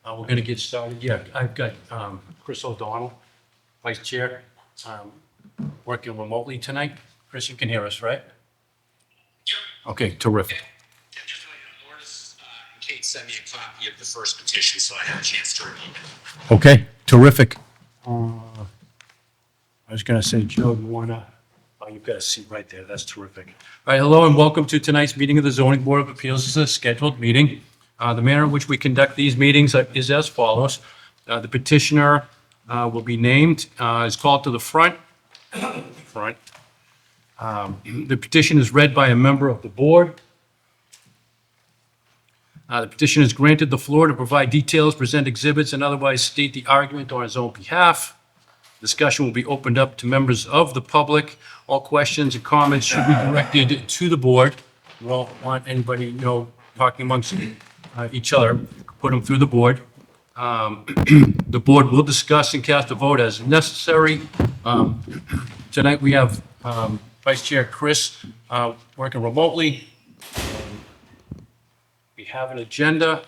We're going to get started. Yeah, I've got Chris O'Donnell, Vice Chair, working remotely tonight. Chris, you can hear us, right? Yep. Okay, terrific. And just so you know, Laura's and Kate sent me a copy of the first petition, so I had a chance to review it. Okay, terrific. I was going to say, Joe, you want to? Oh, you've got a seat right there. That's terrific. All right, hello and welcome to tonight's meeting of the Zoning Board of Appeals. This is a scheduled meeting. The manner in which we conduct these meetings is as follows. The petitioner will be named, is called to the front. The petition is read by a member of the board. The petition is granted the floor to provide details, present exhibits, and otherwise state the argument on his own behalf. Discussion will be opened up to members of the public. All questions and comments should be directed to the board. We don't want anybody, talking amongst each other. Put them through the board. The board will discuss and cast a vote as necessary. Tonight we have Vice Chair Chris working remotely. We have an agenda.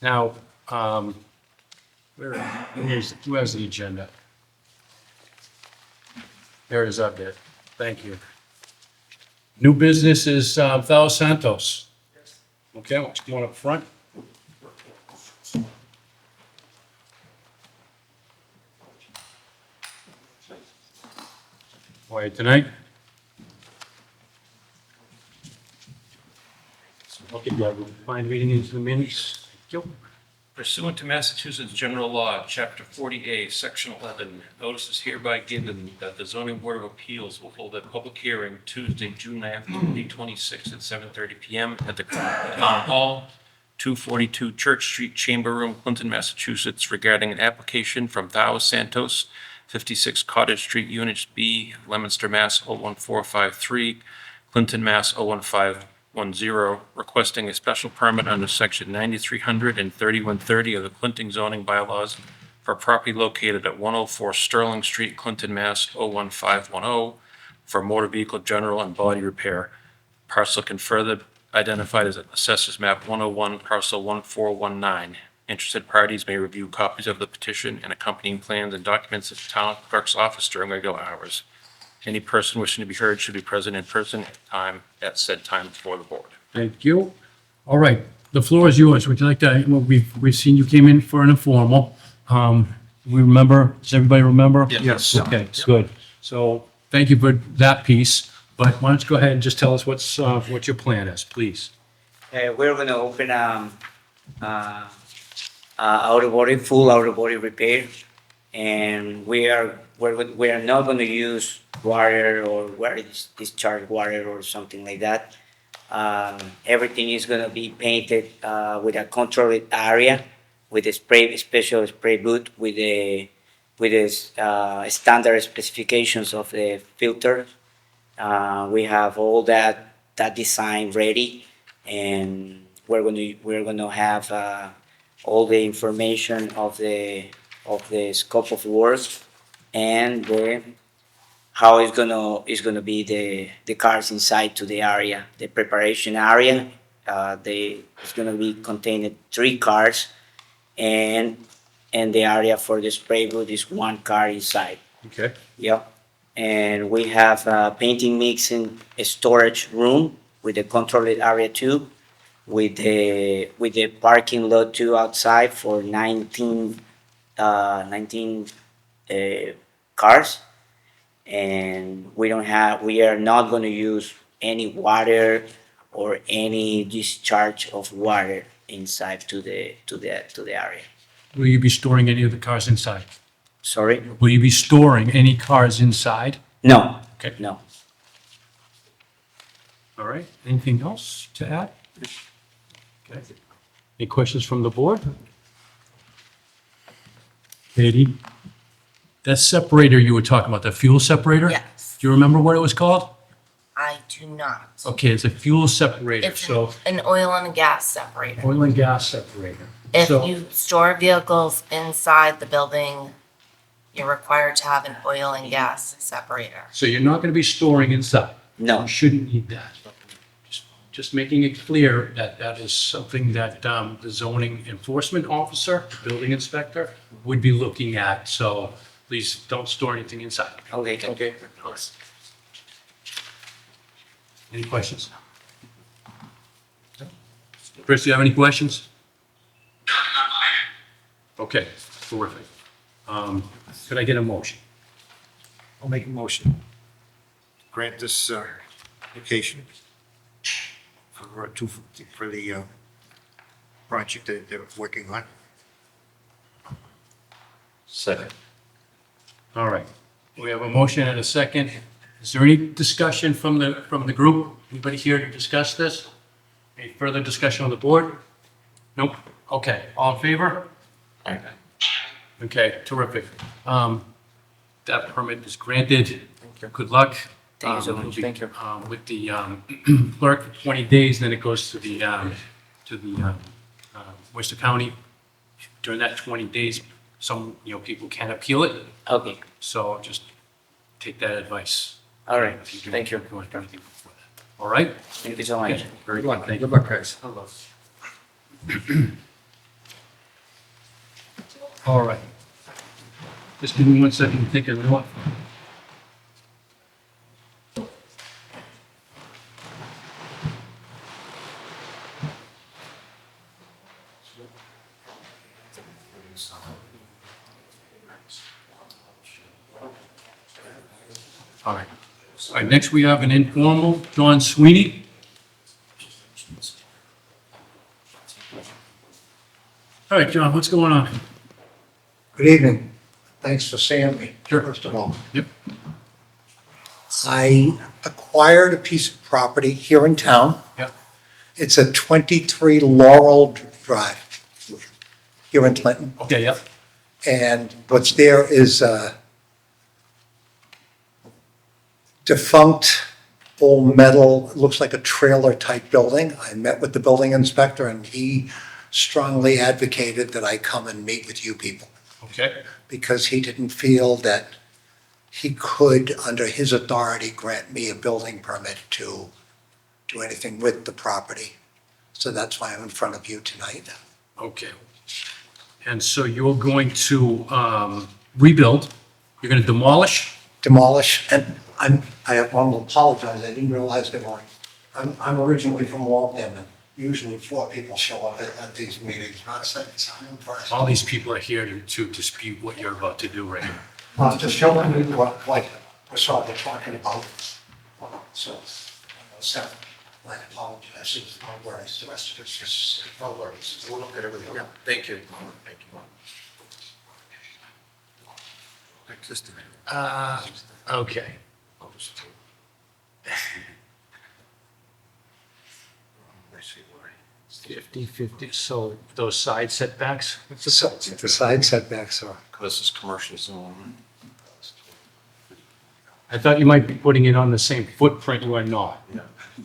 Now, who has the agenda? There it is up there. Thank you. New business is Thaos Santos. Okay, why don't you come on up front? Quiet tonight. Okay, yeah, we'll find reading into the minutes. Thank you. Pursuant to Massachusetts General Law, Chapter 40A, Section 11, notice is hereby given that the Zoning Board of Appeals will hold a public hearing Tuesday, June 9th, 2026 at 7:30 PM at the Town Hall, 242 Church Street, Chamber Room, Clinton, Massachusetts, regarding an application from Thaos Santos, 56 Cottage Street, Unit B, Leominster, Mass. 01453, Clinton, Mass. 01510, requesting a special permit under section 9300 and 3130 of the Clinton zoning bylaws for property located at 104 Sterling Street, Clinton, Mass. 01510, for motor vehicle general and body repair. Parcel can further identified as Assessors Map 101, Parcel 1419. Interested parties may review copies of the petition and accompanying plans and documents at the town clerk's office during regular hours. Any person wishing to be heard should be present in person at said time before the board. Thank you. All right, the floor is yours. Would you like to, well, we've seen you came in for an informal. We remember, does everybody remember? Yes. Okay, good. So thank you for that piece, but why don't you go ahead and just tell us what your plan is, please? We're going to open full outer body repair, and we're not going to use water or discharge water or something like that. Everything is going to be painted with a controlled area with a special spray booth with the standard specifications of the filter. We have all that design ready, and we're going to have all the information of the scope of work and how it's gonna be the cars inside to the area, the preparation area. It's gonna be contained 3 cars, and the area for the spray booth is 1 car inside. Okay. Yep. And we have a painting mixing storage room with a controlled area too, with the parking lot too outside for 19 cars. And we are not going to use any water or any discharge of water inside to the area. Will you be storing any of the cars inside? Sorry? Will you be storing any cars inside? No. Okay. No. All right. Anything else to add? Okay. Any questions from the board? Katie? That separator you were talking about, the fuel separator? Yes, Do you remember what it was called? I do not. Okay, it's a fuel separator, It's so an oil and gas separator. oil and gas separator. If So- you store vehicles inside the building, you're required to have an oil and gas separator. So you're not gonna be storing inside? No. You shouldn't need that. Just just making it clear that that is something that the zoning enforcement officer, building inspector, would be looking at. So please don't store anything inside. Okay. Okay. Any questions? Chris, do you have any questions? Okay, terrific. Could I get a motion? I'll make a motion. Grant this application for the project that they're working on. Second. All right, we have a motion and a second. Is there any discussion from the group? Anybody here to discuss this? Any further discussion on the board? Nope. Okay, all in favor? Okay, terrific. That permit is granted. Good luck. Thank you so much. It'll be, Thank you. With the clerk for 20 days, then it goes to the Worcester County. During that 20 days, some, people can appeal it. Okay. So just take that advice. All right. If do- Thank you. if want anything before that. All right? Thank you so much. Very good. Thank you. Good luck, guys. All right. Just give me 1 second to think of what. All right. All right, next we have an informal, John Sweeney. All right, John, what's going on? Good evening. Thanks for seeing me. Sure. First of all, Yep. I acquired a piece of property here in town. Yep. It's a 23 Laurel Drive here in Clinton. Okay, yep. And what's there is a defunct old metal, looks like a trailer type building. I met with the building inspector and he strongly advocated that I come and meet with you people, Okay. because he didn't feel that he could, under his authority, grant me a building permit to do anything with the property. So that's why I'm in front of you tonight. Okay. And so you're going to rebuild, you're going to demolish? Demolish, and I want to apologize, I didn't realize they were, I'm originally from Waltham, and usually 4 people show up at these meetings, not 6, I'm impressed. All these people are here to dispute what you're about to do right now. To show them what, like, we're sort of talking about. So, I apologize, it's no worries, the rest of it's just, no worries. We'll look at everything. Yeah, thank you. Thank you. Existing. Okay. I see why. 50, so those side setbacks? So, the side setbacks are, This is commercial zone. I thought you might be putting it on the same footprint, you are not.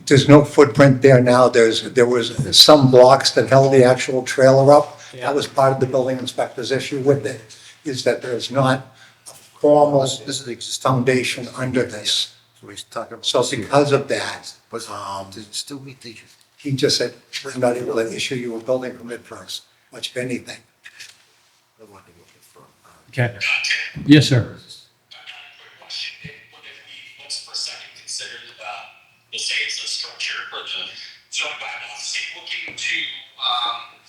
there's no footprint there now, there was some blocks that held the actual trailer up. Yeah. That was part of the building inspector's issue with it, is that there's not a formal This is the existing. foundation under this. So he's talking about. So because of that, Does it still meet the? he just said, we're not able to issue you a building permit for us, much of anything. Okay. Yes, sir. Question, would it be, let's for a second consider we'll say it's a structure for the zoning bylaws, is he looking to,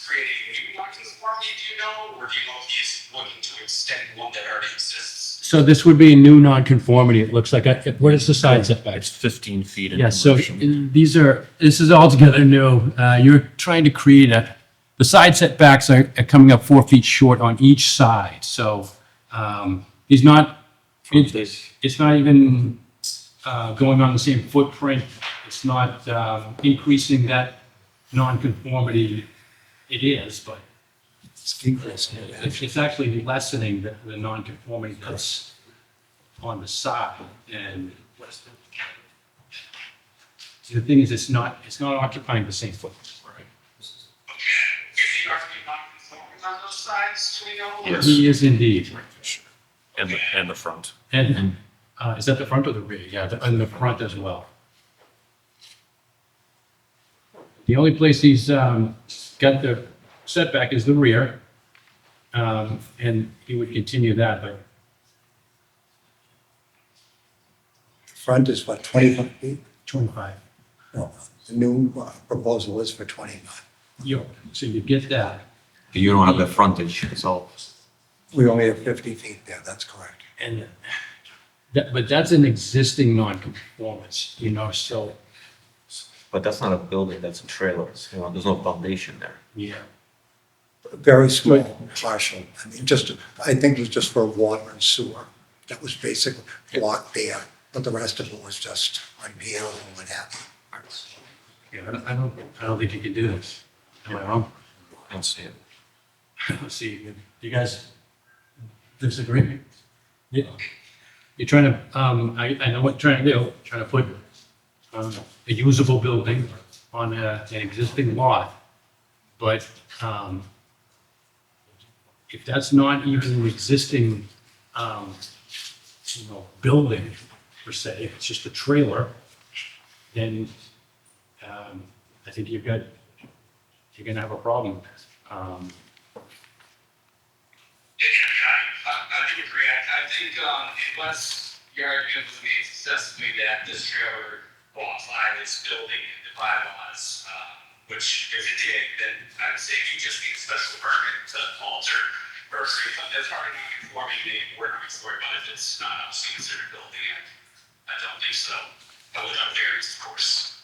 create a new non-conformity, do you know, or do you know if he's looking to extend one that already exists? So this would be a new nonconformity, it looks like. What is the side setbacks? It's 15 feet in Yeah, so commercial. this is altogether new. You're trying to create the side setbacks are coming up 4 feet short on each side. So he's not, it's not even going on the same footprint. It's not increasing that nonconformity. It is, but it's actually lessening the nonconformity that's on the side. And the thing is, it's not occupying the same footprint. Okay, is he already non-conforming on those sides, do we know? Yes. He is indeed. And the front. And is that the front or the rear? Yeah, and the front as well. The only place he's got the setback is the rear. And he would continue that, but Front is what, 25 feet? 25. No, the new proposal is for 25. So you get that. You don't have the frontage, so. We only have 50 feet there, that's correct. And but that's an existing non-conformance, so, But that's not a building, that's a trailer, there's no foundation there. yeah. Very small, partial. I mean, I think it was just for water and sewer. That was basically blocked there, but the rest of it was just unpeeled and what have you. Yeah, I don't think you can do this. Am I wrong? I don't see it. Let's see, you guys disagree? Yeah. You're trying to, I know what you're trying to do, trying to put a usable building on an existing lot. But if that's not even an existing, building per se, if it's just a trailer, then I think you're gonna have a problem. I do agree. I think unless your argument was made successfully that this trailer qualified as building in the bylaws, which if it did, then I would say you just need a special permit to alter or create something that's already non-conforming, we're not conforming, but if it's not obviously considered building, I don't think so. But without variance, of course.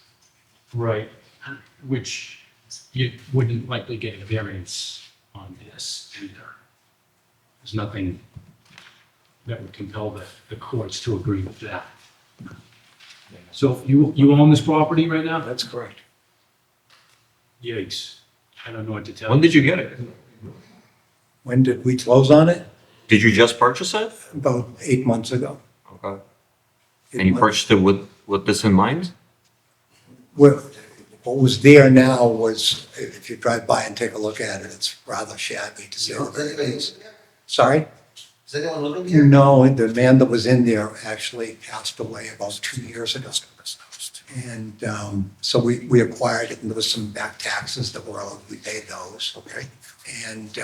Right. Which you wouldn't likely get a variance on this either. There's nothing that would compel the courts to agree with that. So you own this property right now? That's correct. Yikes. I don't know what to tell you. When did you get it? When did we close on it? Did you just purchase it? About 8 months ago. Okay. And you purchased it with this in mind? What was there now was, if you drive by and take a look at it, it's rather shabby to say the very least. Sorry? Is anyone living here? No, the man that was in there actually passed away about 2 years ago. And so we acquired it, and there was some back taxes that were owed, we paid those. Okay. And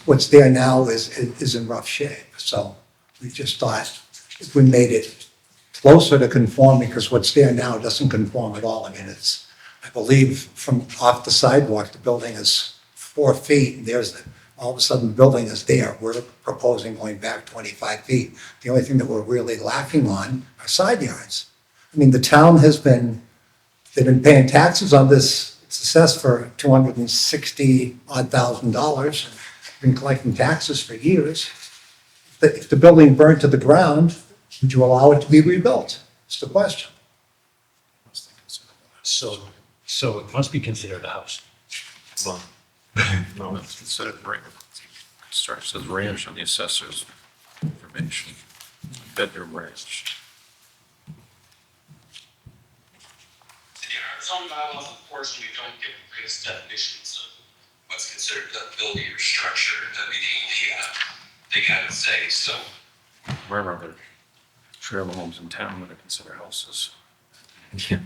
what's there now is in rough shape. So we just thought if we made it closer to conforming, because what's there now doesn't conform at all. I mean, I believe from off the sidewalk, the building is 4 feet, and all of a sudden the building is there. We're proposing going back 25 feet. The only thing that we're really lacking on are side yards. I mean, the town they've been paying taxes on this. It's assessed for $260,000. Been collecting taxes for years. If the building burned to the ground, would you allow it to be rebuilt? It's the question. So it must be considered a house. Well, no, it's considered ranch. Starts as ranch on the assessor's information, bedroom ranch. Our zoning bylaws, unfortunately, don't give greatest definitions of what's considered a building or structure. That'd be the thing I would say, so. Where are there trailer homes in town that are considered houses? Yeah.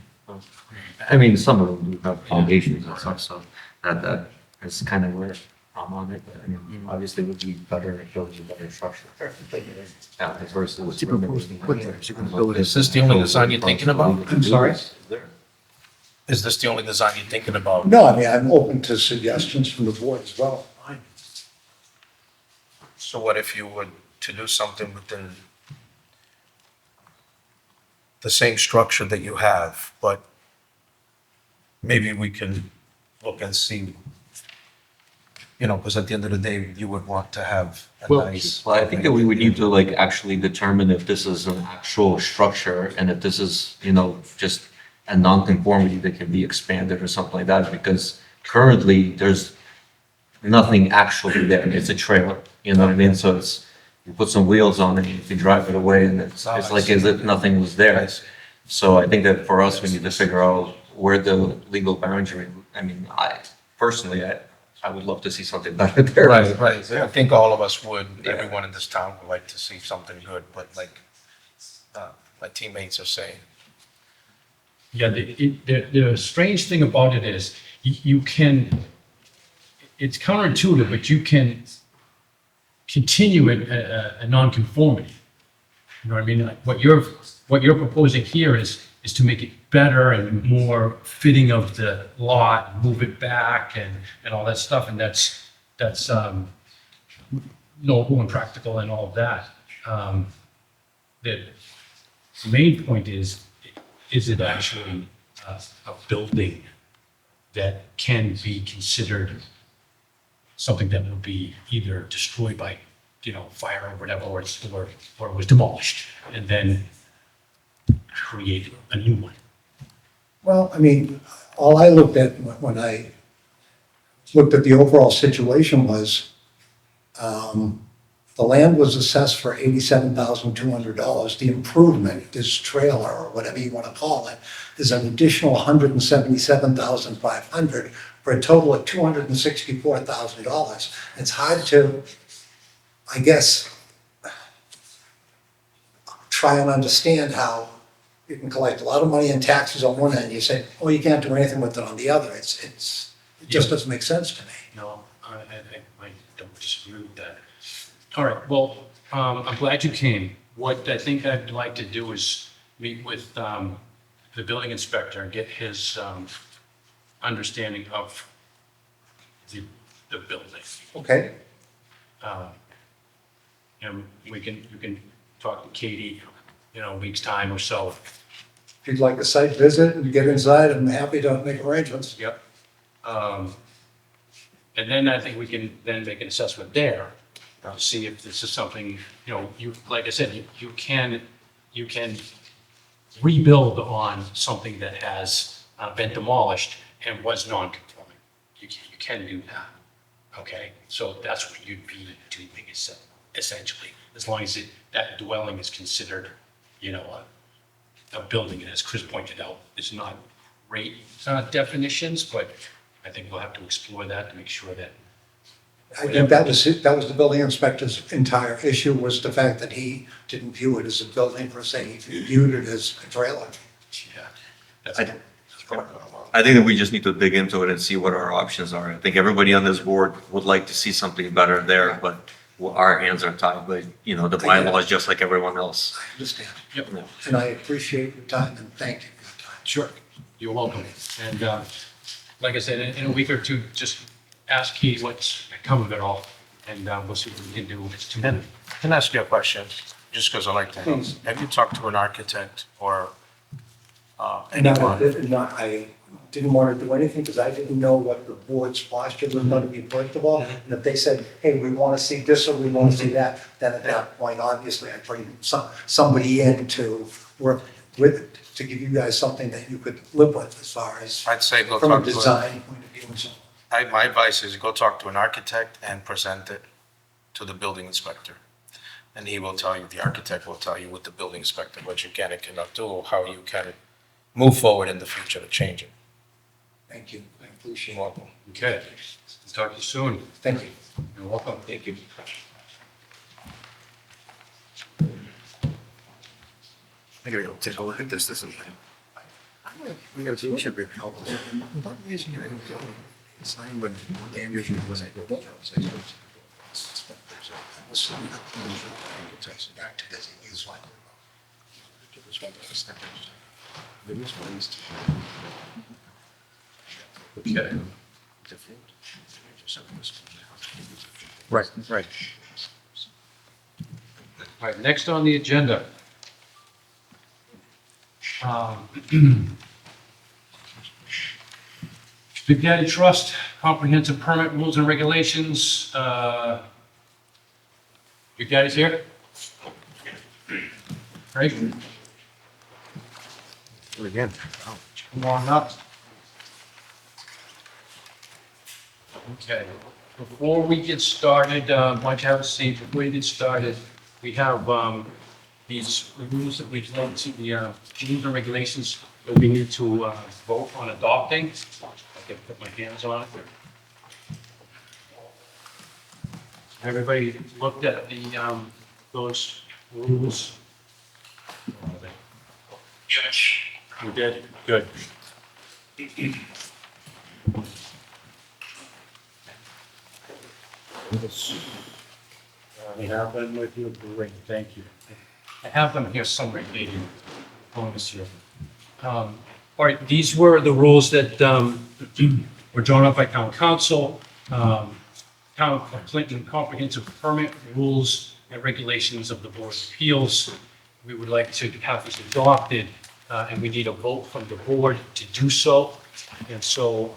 I mean, some of them do have foundations and stuff, so that is kind of where I'm on it. I mean, obviously it would be better if it was a better structure. Yeah, versus. Is this the only design you're thinking about? I'm sorry? Is this the only design you're thinking about? No, I mean, I'm open to suggestions from the board as well. So what if you were to do something within the same structure that you have, but maybe we can look and see, because at the end of the day, you would want to have a Well, nice. Well, I think that we would need to actually determine if this is an actual structure and if this is, just a non-conformity that can be expanded or something like that, because currently there's nothing actually there. It's a trailer, you know what I mean? So you put some wheels on it, you drive it away, and it's like as if nothing was there. So I think that for us, we need to figure out where the legal boundary, I would love to see something better there. Right. I think all of us would, everyone in this town would like to see something good, but like my teammates are saying, Yeah, the strange thing about it is you can, it's counterintuitive, but you can continue a nonconformity. You know what I mean? Like what you're proposing here is to make it better and more fitting of the lot, move it back and all that stuff. And that's noble and practical and all of that. The main point is it actually a building that can be considered something that will be either destroyed by, fire or whatever, or it was demolished and then create a new one. Well, I mean, all I looked at when I looked at the overall situation was, the land was assessed for $87,200. The improvement, this trailer or whatever you want to call it, is an additional $177,500 for a total of $264,000. It's hard to, I guess, try and understand how you can collect a lot of money in taxes on one end, you say, oh, you can't do anything with it on the other. It just doesn't make sense to me. No, I don't disagree with that. All right, well, I'm glad you came. What I think I'd like to do is meet with the building inspector and get his understanding of the building. Okay, And you can talk to Katie, a week's time or so. if you'd like a site visit and get inside, I'm happy to make arrangements. Yep. And then I think we can then make an assessment there, to see if this is something, like I said, you can rebuild on something that has been demolished and was non-conforming. You can do that, okay? So that's what you'd be doing essentially, as long as that dwelling is considered, a building, and as Chris pointed out, it's not definitions, but I think we'll have to explore that to make sure that. I think that was the building inspector's entire issue, was the fact that he didn't view it as a building per se, he viewed it as a trailer. Yeah. That's I think that we just need to dig into it and see what our options are. I think everybody on this board would like to see something better there, but our hands are tied by, the bylaw is just like everyone else. I understand. Yep. And I appreciate your time and thank you for your time. Sure, you're welcome. And like I said, in a week or two, just ask Katie what's come of it all, and we'll see what we can do. It's too many. Can I ask you a question, just because I like to know? Please. Have you talked to an architect or No, anyone? I didn't want to do anything because I didn't know what the board's posture was going to be, first of all. And if they said, hey, we want to see this or we want to see that, then at that point, obviously, I'd bring somebody in to work with it, to give you guys something that you could live with as far as I'd say go from a talk to design point of view and so on. my advice is go talk to an architect and present it to the building inspector. And he will tell you, the architect will tell you with the building inspector what you can and cannot do, how you can move forward in the future to change it. Thank you, I appreciate You're it. welcome. Okay, talk to you soon. Thank you. You're welcome. Thank you. I gotta go take a look at this isn't. We gotta see, it should be helpful. Sign when usually was I go. Back to this, use one. Okay. Right, right. All right, next on the agenda. BigDaddy Trust, comprehensive permit rules and regulations. BigDaddy's here? Great. Again. Come on up. Okay, before we get started, why don't you have a seat? Before we get started, we have these rules that we'd like to, the rules and regulations that we need to vote on adopting. I can put my hands on it. Everybody looked at the those rules? We did? Good. I have them with you, great, thank you. I have them here somewhere, maybe, on this here. All right, these were the rules that were drawn up by town council. Town of Clinton Comprehensive Permit Rules and Regulations of the Board of Appeals. We would like to have this adopted, and we need a vote from the board to do so. And so,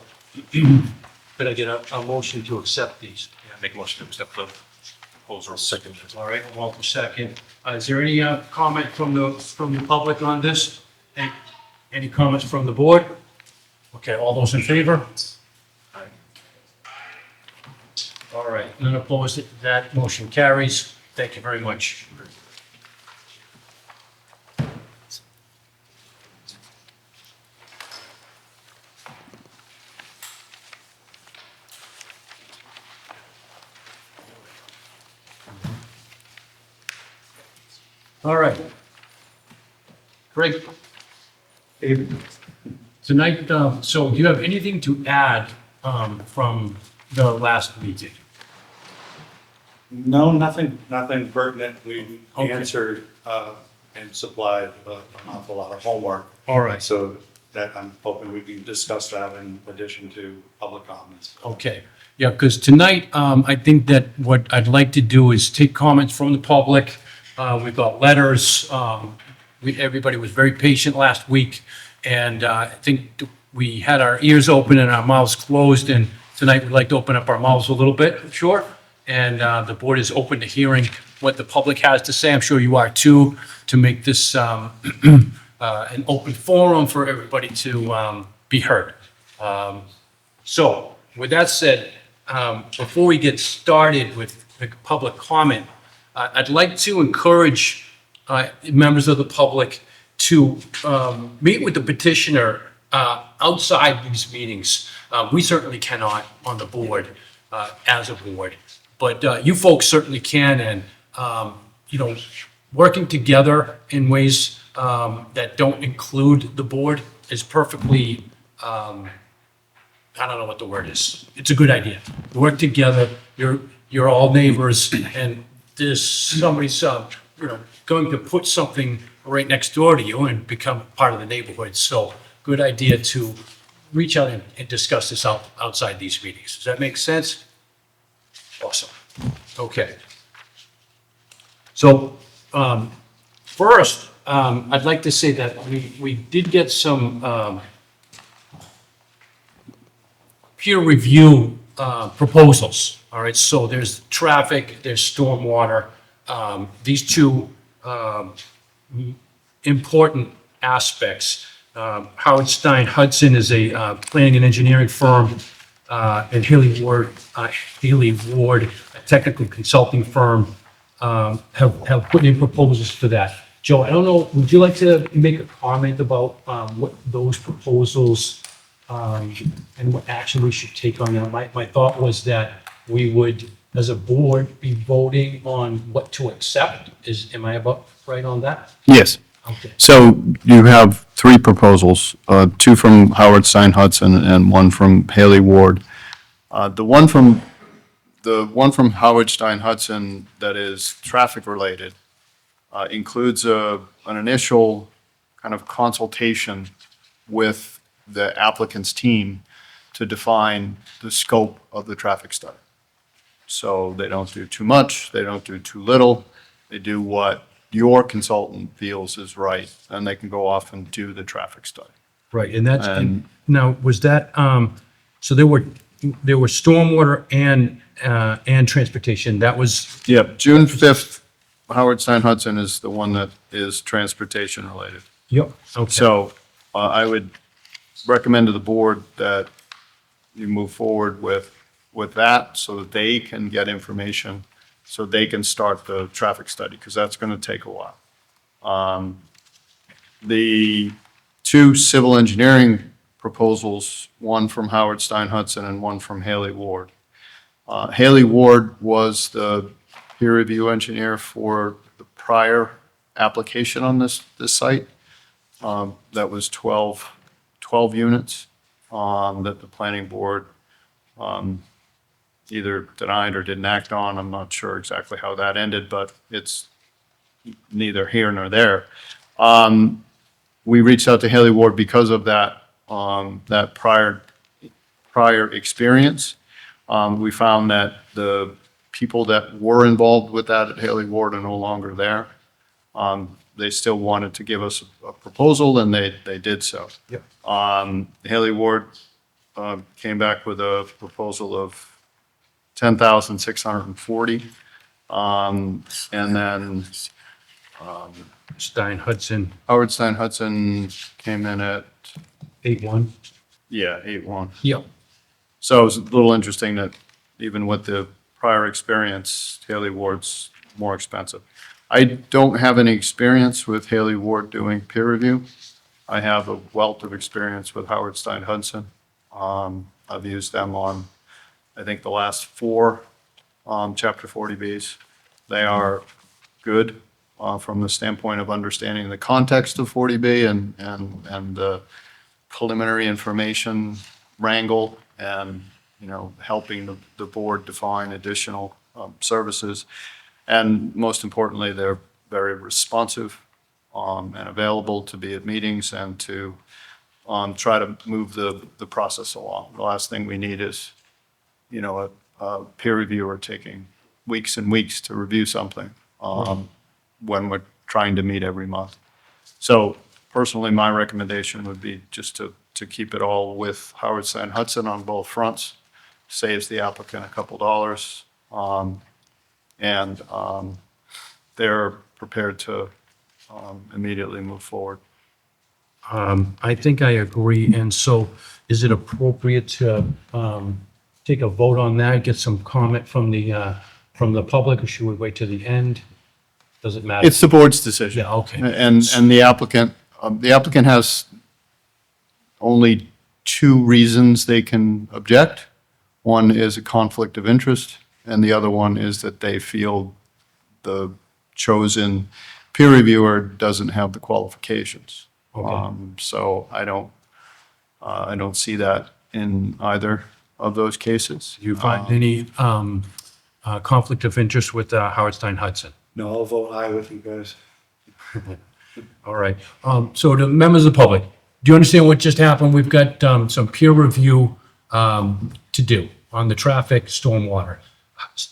could I get a motion to accept these? Make a motion to accept the proposal. Second. All right, Walter, second. Is there any comment from the public on this? Any comments from the board? Okay, all those in favor? All right, none opposed, that motion carries. Thank you very much. All right. Greg, tonight, so do you have anything to add from the last meeting? No, nothing pertinent. We Okay. answered and supplied an awful lot of homework. All right. So that I'm hoping we can discuss that in addition to public comments. Okay, yeah, because tonight, I think that what I'd like to do is take comments from the public. We've got letters. Everybody was very patient last week, and I think we had our ears open and our mouths closed, and tonight we'd like to open up our mouths a little bit, sure. And the board is open to hearing what the public has to say. I'm sure you are too, to make this an open forum for everybody to be heard. So with that said, before we get started with the public comment, I'd like to encourage members of the public to meet with the petitioner outside these meetings. We certainly cannot on the board as a board, but you folks certainly can, and working together in ways that don't include the board is perfectly, I don't know what the word is. It's a good idea. Work together. You're all neighbors, and there's somebody's going to put something right next door to you and become part of the neighborhood. So good idea to reach out and discuss this outside these meetings. Does that make sense? Awesome. Okay. So first, I'd like to say that we did get some peer review proposals. All right, so there's traffic, there's stormwater. These two important aspects. Howard Stein Hudson is a planning and engineering firm, and Haley Ward, a technical consulting firm, have put in proposals for that. Joe, I don't know, would you like to make a comment about what those proposals and what action we should take on them? My thought was that we would, as a board, be voting on what to accept. Am I about right on that? Yes. Okay. So you have three proposals, two from Howard Stein Hudson and one from Haley Ward. The one from Howard Stein Hudson that is traffic related includes an initial kind of consultation with the applicant's team to define the scope of the traffic study. So they don't do too much, they don't do too little, they do what your consultant feels is right, and they can go off and do the traffic study. Right, and that's, And- now, was that, so there were stormwater and transportation, that was, Yep, June 5th, Howard Stein Hudson is the one that is transportation related. yep, okay. So I would recommend to the board that you move forward with that so that they can get information, so they can start the traffic study, because that's going to take a while. The two civil engineering proposals, one from Howard Stein Hudson and one from Haley Ward. Haley Ward was the peer review engineer for the prior application on this site. that was 12 units, that the planning board, either denied or didn't act on. I'm not sure exactly how that ended, but it's neither here nor there. We reached out to Haley Ward because of that, that prior experience. We found that the people that were involved with that at Haley Ward are no longer there. They still wanted to give us a proposal, and they did so. Yep. Haley Ward came back with a proposal of 10,640. And then Stein Hudson, Howard Stein Hudson came in at, 8-1. yeah, 8-1. Yep. So it was a little interesting that even with the prior experience, Haley Ward's more expensive. I don't have any experience with Haley Ward doing peer review. I have a wealth of experience with Howard Stein Hudson. I've used them on, I think, the last 4 Chapter 40Bs. They are good from the standpoint of understanding the context of 40B and the preliminary information wrangle and, helping the board define additional services. And most importantly, they're very responsive and available to be at meetings and to try to move the process along. The last thing we need is, a peer reviewer taking weeks and weeks to review something when we're trying to meet every month. So personally, my recommendation would be just to keep it all with Howard Stein Hudson on both fronts. Saves the applicant a couple dollars. And they're prepared to immediately move forward. I think I agree, and so is it appropriate to take a vote on that, get some comment from the public, or should we wait to the end? Does it matter? It's the board's decision. Yeah, okay. And the applicant has only 2 reasons they can object. One is a conflict of interest, and the other one is that they feel the chosen peer reviewer doesn't have the qualifications. Okay. So I don't see that in either of those cases. Do you find any conflict of interest with Howard Stein Hudson? No, I'll vote aye with you guys. All right. So to members of the public, do you understand what just happened? We've got some peer review to do on the traffic stormwater.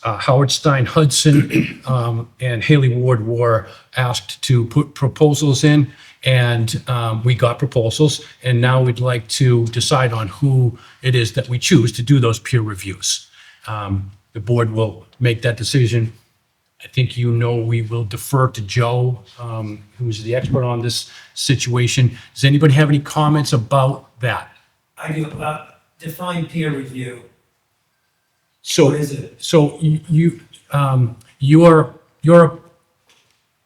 Howard Stein Hudson and Haley Ward were asked to put proposals in, and we got proposals, and now we'd like to decide on who it is that we choose to do those peer reviews. The board will make that decision. I think we will defer to Joe, who's the expert on this situation. Does anybody have any comments about that? I do, define peer review. So, What is it? so your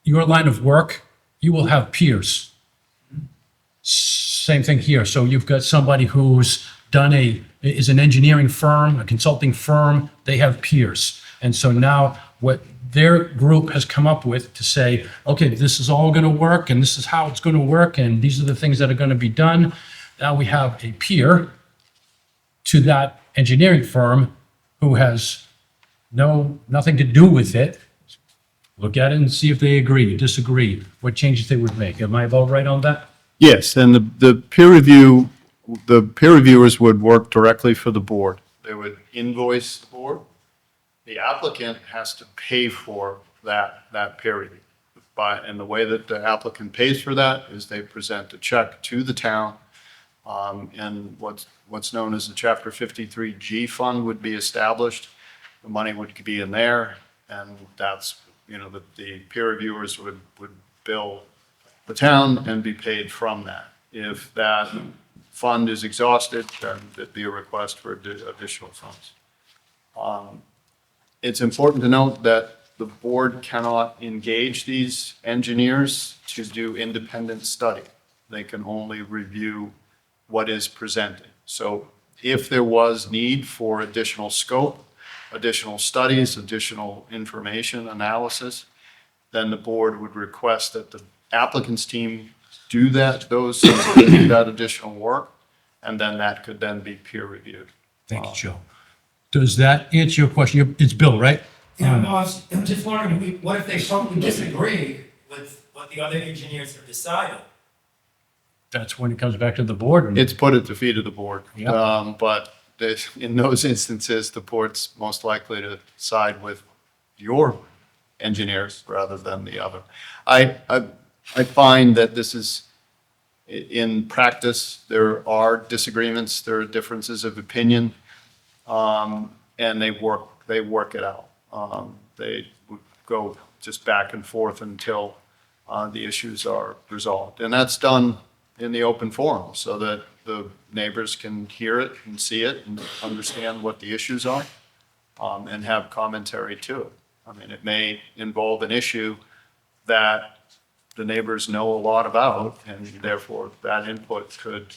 line of work, you will have peers. Same thing here. So you've got somebody who's is an engineering firm, a consulting firm, they have peers. And so now what their group has come up with to say, okay, this is all going to work and this is how it's going to work and these are the things that are going to be done. Now we have a peer to that engineering firm who has nothing to do with it. Look at it and see if they agree, disagree, what changes they would make. Am I about right on that? Yes, and the peer reviewers would work directly for the board. They would invoice the board. The applicant has to pay for that peer review. And the way that the applicant pays for that is they present a check to the town. And what's known as the Chapter 53G fund would be established. The money would be in there, and that's, the peer reviewers would bill the town and be paid from that. If that fund is exhausted, then there'd be a request for additional funds. It's important to note that the board cannot engage these engineers to do independent study. They can only review what is presented. So if there was need for additional scope, additional studies, additional information analysis, then the board would request that the applicant's team do that additional work, and then that could then be peer reviewed. Thank you, Joe. Does that answer your question? It's Bill, right? Yeah, no, I'm just wondering, what if they totally disagree with what the other engineers have decided? That's when it comes back to the board. and- It's put at the feet of the board. Yeah. But in those instances, the board's most likely to side with your engineers rather than the other. I find that this is, in practice, there are disagreements, there are differences of opinion, and they work it out. They would go just back and forth until the issues are resolved. And that's done in the open forum so that the neighbors can hear it and see it and understand what the issues are, and have commentary to it. I mean, it may involve an issue that the neighbors know a lot about, and therefore that input could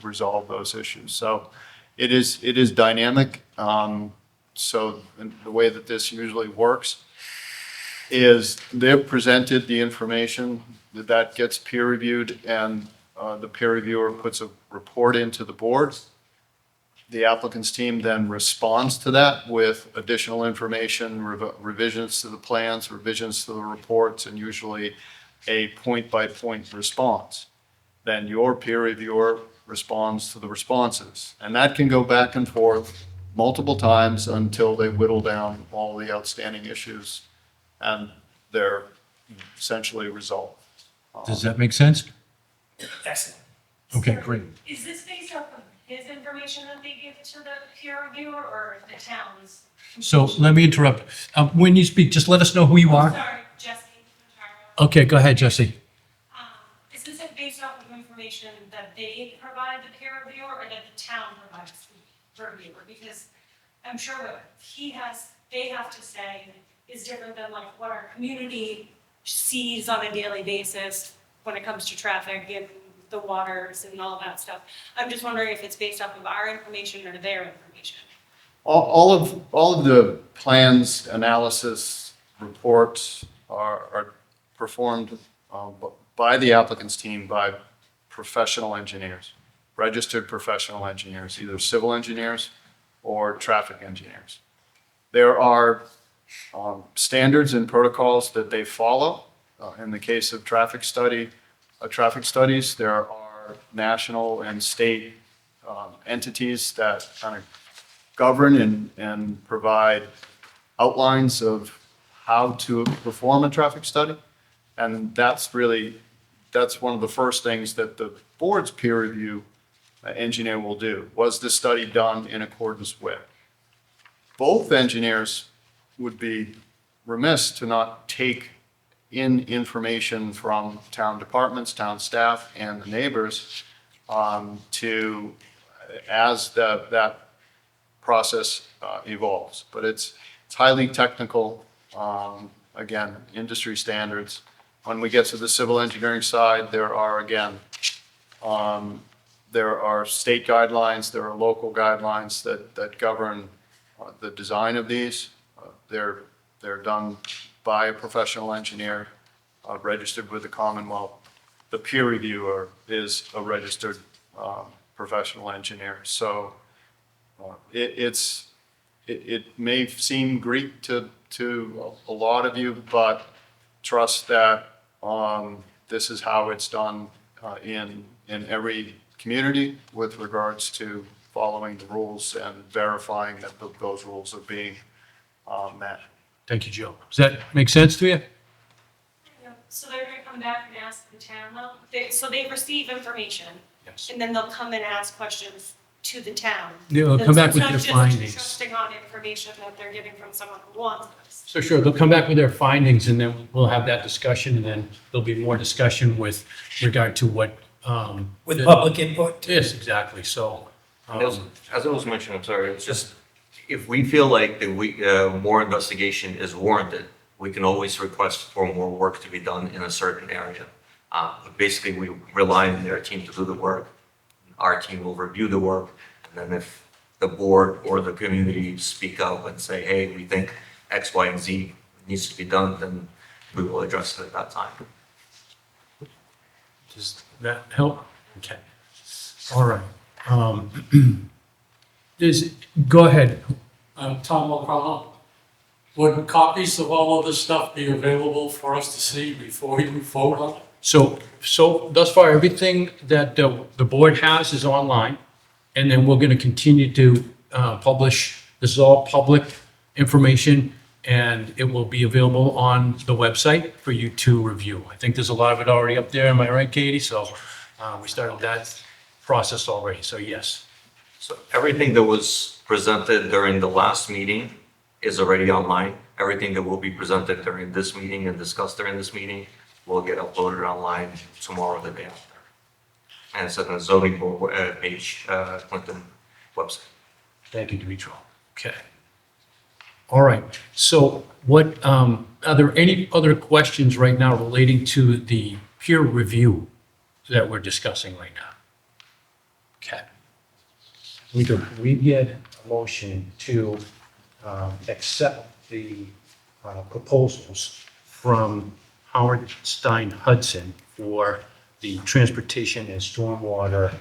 resolve those issues. So it is dynamic. So the way that this usually works is they've presented the information that gets peer reviewed, and the peer reviewer puts a report into the board. The applicant's team then responds to that with additional information, revisions to the plans, revisions to the reports, and usually a point-by-point response. Then your peer reviewer responds to the responses. And that can go back and forth multiple times until they whittle down all the outstanding issues and they're essentially resolved. Does that make sense? Excellent. Okay, great. Is this based off of his information that they give to the peer reviewer or the town's? So let me interrupt. When you speak, just let us know who you are. Sorry, Jesse. Montaro. Okay, go ahead, Jesse. Is this based off of information that they provide the peer reviewer or that the town provides the reviewer? Because I'm sure what they have to say is different than like what our community sees on a daily basis when it comes to traffic and the waters and all that stuff. I'm just wondering if it's based off of our information or their information. All of the plans, analysis, reports are performed by the applicant's team by professional engineers, registered professional engineers, either civil engineers or traffic engineers. There are standards and protocols that they follow. In the case of traffic studies, there are national and state entities that kind of govern and provide outlines of how to perform a traffic study. And that's one of the first things that the board's peer review engineer will do. Was this study done in accordance with? Both engineers would be remiss to not take in information from town departments, town staff, and the neighbors as that process evolves. But it's highly technical, again, industry standards. When we get to the civil engineering side, there are state guidelines, there are local guidelines that govern the design of these. They're done by a professional engineer registered with the Commonwealth. The peer reviewer is a registered professional engineer. So it may seem Greek to a lot of you, but trust that this is how it's done in every community with regards to following the rules and verifying that those rules are being met. Thank you, Joe. Does that make sense to you? Yeah, so they're gonna come back and ask the town, so they receive information, Yes. and then they'll come and ask questions to the town. They'll come back with It's their not just findings. trusting on information that they're getting from someone who wants this. So sure, they'll come back with their findings and then we'll have that discussion and then there'll be more discussion with regard to what. With public input? Yes, exactly. So. As I was mentioning, I'm sorry, it's just, if we feel like more investigation is warranted, we can always request for more work to be done in a certain area. But basically, we rely on their team to do the work. Our team will review the work, and then if the board or the community speak up and say, hey, we think X, Y, and Z needs to be done, then we will address it at that time. Does that help? Okay. All right. Go ahead. Tom O'Connell. Would copies of all of this stuff be available for us to see before we move forward on it? So thus far, everything that the board has is online. And then we're going to continue to publish, this is all public information, and it will be available on the website for you to review. I think there's a lot of it already up there, am I right, Katie? So we started that process already, so yes. So everything that was presented during the last meeting is already online. Everything that will be presented during this meeting and discussed during this meeting will get uploaded online tomorrow or the day after. And it's on the zoning board page, Clinton website. Thank you, Dimitro. Okay. All right, so what, are there any other questions right now relating to the peer review that we're discussing right now? Okay. We get a motion to accept the proposals from Howard Stein Hudson for the transportation and stormwater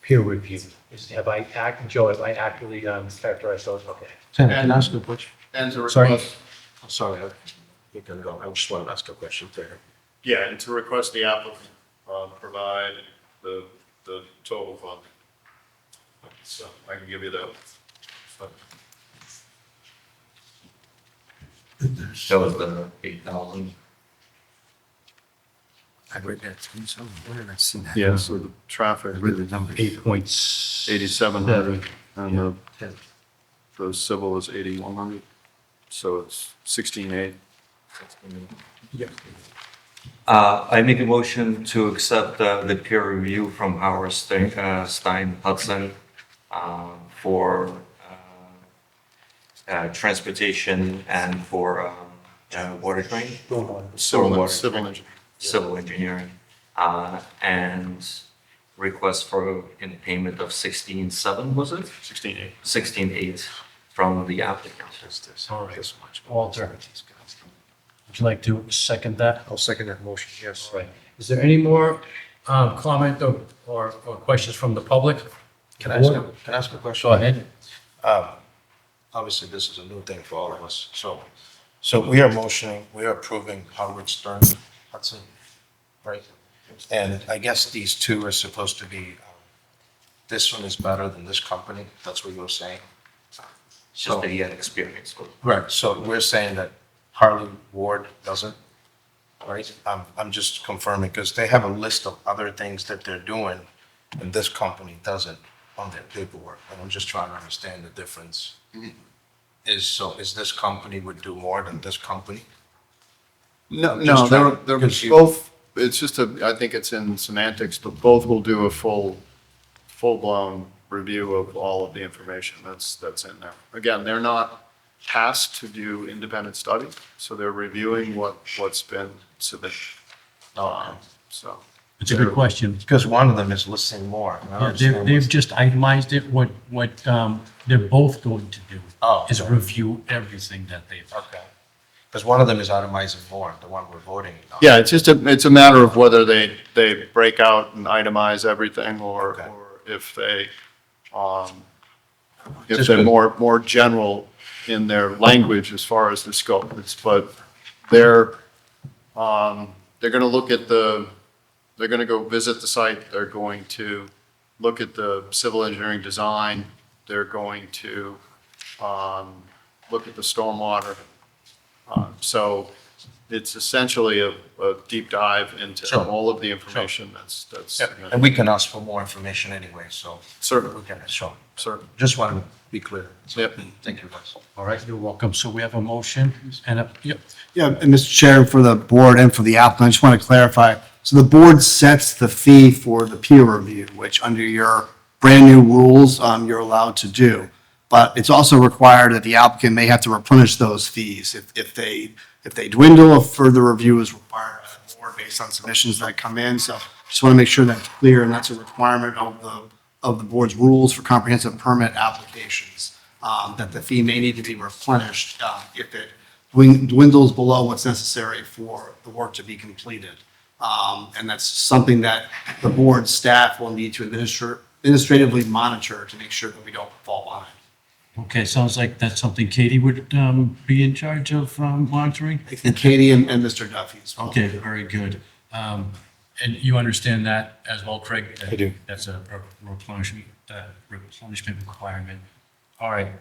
peer review. Have I accurately characterized those? Okay. Can I ask a question? And to Sorry. request, I'm sorry, you can go. I just want to ask a question there. yeah, and to request the applicant provide the total fund. So I can give you that. That was the 8,000. I read that too, so where did I see that? Yeah, so the traffic, I read the numbers. 8.7. and the civil is 8,100, so it's 16,800. Yep. I make a motion to accept the peer review from Howard Stein Hudson for transportation and for water drain, stormwater, civil engineering, and request for in payment of 16,700, was it? 16,800. 16,800 from the applicant. All right. Walter, would you like to second that? I'll second that motion, yes. All right. Is there any more comment or questions from the public? Can I ask a question? Go ahead. Obviously, this is a new thing for all of us, so we are approving Howard Stern Hudson, right? And I guess these two are supposed to be, this one is better than this company, that's what you were saying? It's just that he had experience with. Right, so we're saying that Harley Ward doesn't, right? I'm just confirming, because they have a list of other things that they're doing, and this company doesn't on their paperwork, and I'm just trying to understand the difference. Is this company would do more than this company? No, Just they're because you- both, it's just I think it's in semantics, but both will do a full-blown review of all of the information that's in there. Again, they're not tasked to do independent study, so they're reviewing what's been submitted. So. It's a good question. Because one of them is listing more. and I don't understand They've what's- just itemized it. What they're both going to do Oh, is okay. review everything that they've. Okay. Because one of them is itemizing more, the one we're voting on. Yeah, it's a matter of whether they break out and itemize everything or Okay. if they, if Just they're good. more general in their language as far as the scope is, but they're gonna look at they're gonna go visit the site, they're going to look at the civil engineering design, they're going to, look at the stormwater. So it's essentially a deep dive into Sure. all of the information that's. Yeah, and we can ask for more information anyway, so. Certainly. We can, sure. Certainly. Just wanted to be clear. Yep. Thank you, guys. All right, you're welcome. So we have a motion and yep. Yeah, and Mr. Chair, for the board and for the applicant, I just want to clarify. So the board sets the fee for the peer review, which under your brand-new rules, you're allowed to do. But it's also required that the applicant may have to replenish those fees. If they dwindle, a further review is required by the board based on submissions that come in. So just want to make sure that's clear, and that's a requirement of the board's rules for comprehensive permit applications, that the fee may need to be replenished if it dwindles below what's necessary for the work to be completed. And that's something that the board staff will need to administratively monitor to make sure that we don't fall behind. Okay, sounds like that's something Katie would be in charge of monitoring? I think Katie and Mr. Duffy as well. Okay, very good. And you understand that as well, Craig? I do. That's a replenishment requirement. All right,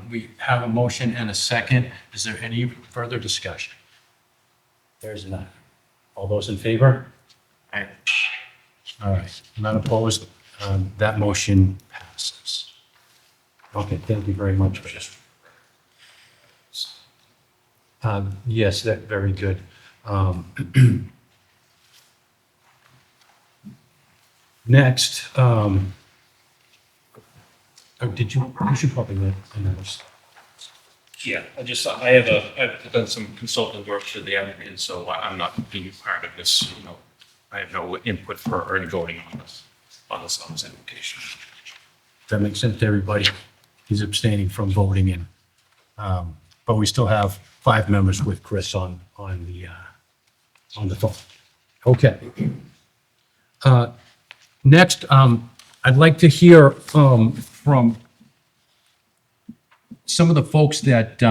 we have a motion and a second. Is there any further discussion? There's none. All those in favor? Aye. All right, none opposed. That motion passes. Okay, thank you very much for this. Yes, that, very good. Next, oh, you should probably announce. Yeah, I've done some consultant work for the applicant, so I'm not being part of this, you know. I have no input for or any voting on this application. That makes sense to everybody. He's abstaining from voting in. But we still have 5 members with Chris on the phone. Okay. Next, I'd like to hear from some of the folks that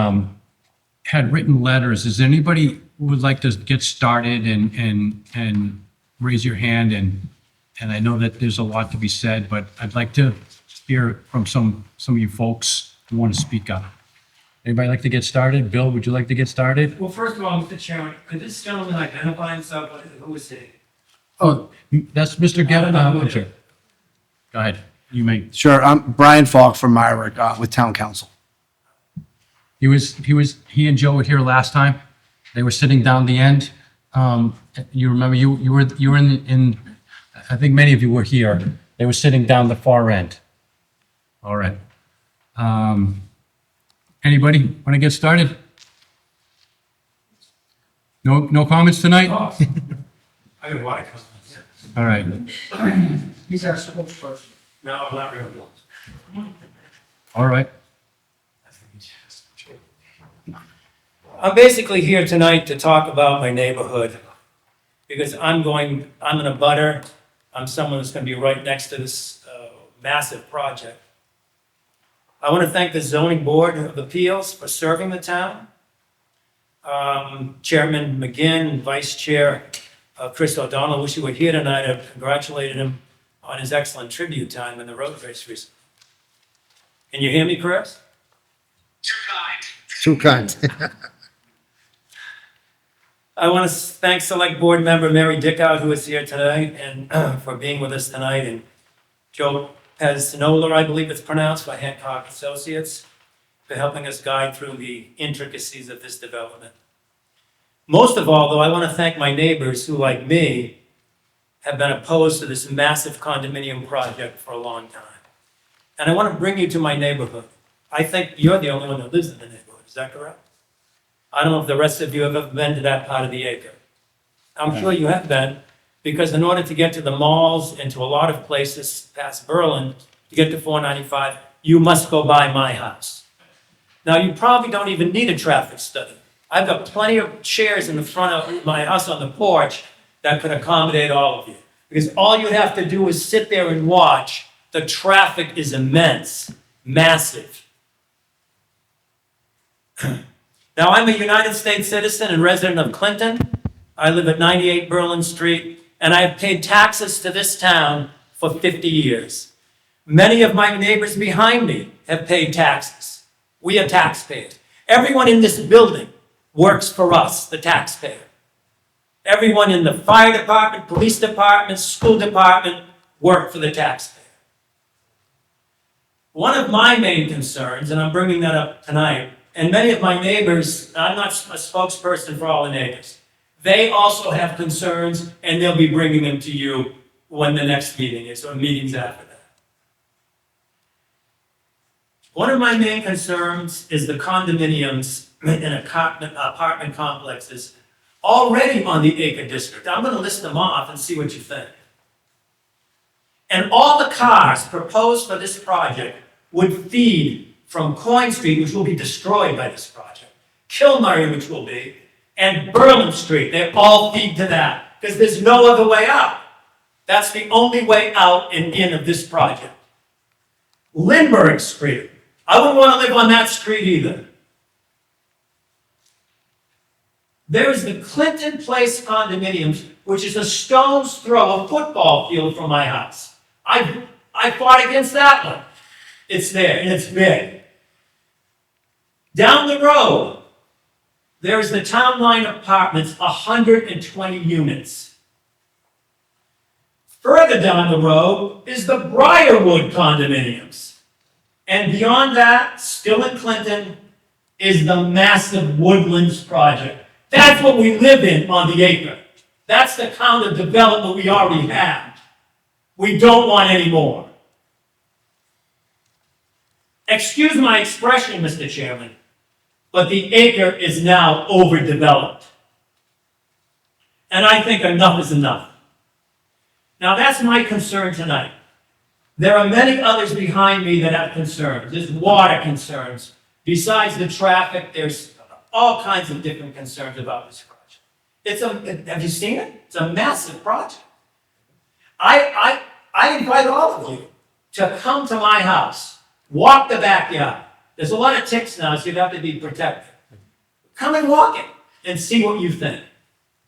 had written letters. Is there anybody who would like to get started and raise your hand? And I know that there's a lot to be said, but I'd like to hear from some of you folks who want to speak up. Anybody like to get started? Bill, would you like to get started? Well, first of all, Mr. Chairman, could this gentleman identify himself? Who is he? Oh, that's Mr. Gavin. Sure. Go ahead. You may. Sure, I'm Brian Falk from Myrick with Town Council. He and Joe were here last time. They were sitting down the end. You remember you were in, I think many of you were here. They were sitting down the far end. All right. Anybody want to get started? No comments tonight? Oh, I have a lot of comments. All right. He's our spokesperson. No, I'm not really. All right. I'm basically here tonight to talk about my neighborhood because I'm in a butter. I'm someone that's going to be right next to this massive project. I want to thank the Zoning Board of Appeals for serving the town. Chairman McGinn, Vice Chair Chris O'Donnell, wish you were here tonight. I've congratulated him on his excellent tribute time in the road race recently. Can you hear me, Chris? Too kind. I want to thank Select Board Member Mary Dickow, who is here today, and for being with us tonight, and Joe Peznola, I believe it's pronounced, by Hancock Associates, for helping us guide through the intricacies of this development. Most of all, though, I want to thank my neighbors who, like me, have been opposed to this massive condominium project for a long time. And I want to bring you to my neighborhood. I think you're the only one that lives in the neighborhood, is that correct? I don't know if the rest of you have ever been to that part of the acre. I'm sure you have been, because in order to get to the malls and to a lot of places past Berlin, to get to 495, you must go by my house. Now, you probably don't even need a traffic study. I've got plenty of chairs in the front of my house on the porch that could accommodate all of you. Because all you have to do is sit there and watch. The traffic is immense, massive. Now, I'm a United States citizen and resident of Clinton. I live at 98 Berlin Street, and I have paid taxes to this town for 50 years. Many of my neighbors behind me have paid taxes. We are taxpayers. Everyone in this building works for us, the taxpayer. Everyone in the fire department, police department, school department work for the taxpayer. One of my main concerns, and I'm bringing that up tonight, and many of my neighbors, I'm not a spokesperson for all the neighbors, they also have concerns, and they'll be bringing them to you when the next meeting is, or meetings after that. One of my main concerns is the condominiums in apartment complexes already on the acre district. I'm going to list them off and see what you think. And all the cars proposed for this project would feed from Coyne Street, which will be destroyed by this project, Kilmurray, which will be, and Berlin Street. They all feed to that. because there's no other way out. That's the only way out and in of this project. Lindbergh Street. I wouldn't want to live on that street either. There's the Clinton Place condominiums, which is a stone's throw, a football field from my house. I fought against that one. It's there, and it's big. Down the road, there's the Town Line Apartments, 120 units. Further down the road is the Briarwood condominiums. And beyond that, still in Clinton, is the massive Woodlands project. That's what we live in on the acre. That's the kind of development we already have. We don't want any more. Excuse my expression, Mr. Chairman, but the acre is now overdeveloped. And I think enough is enough. Now that's my concern tonight. There are many others behind me that have concerns. There's water concerns. Besides the traffic, there's all kinds of different concerns about this project. Have you seen it? It's a massive project. I invite all of you to come to my house, walk the backyard. There's a lot of ticks now, so you'd have to be protected. Come and walk it and see what you think.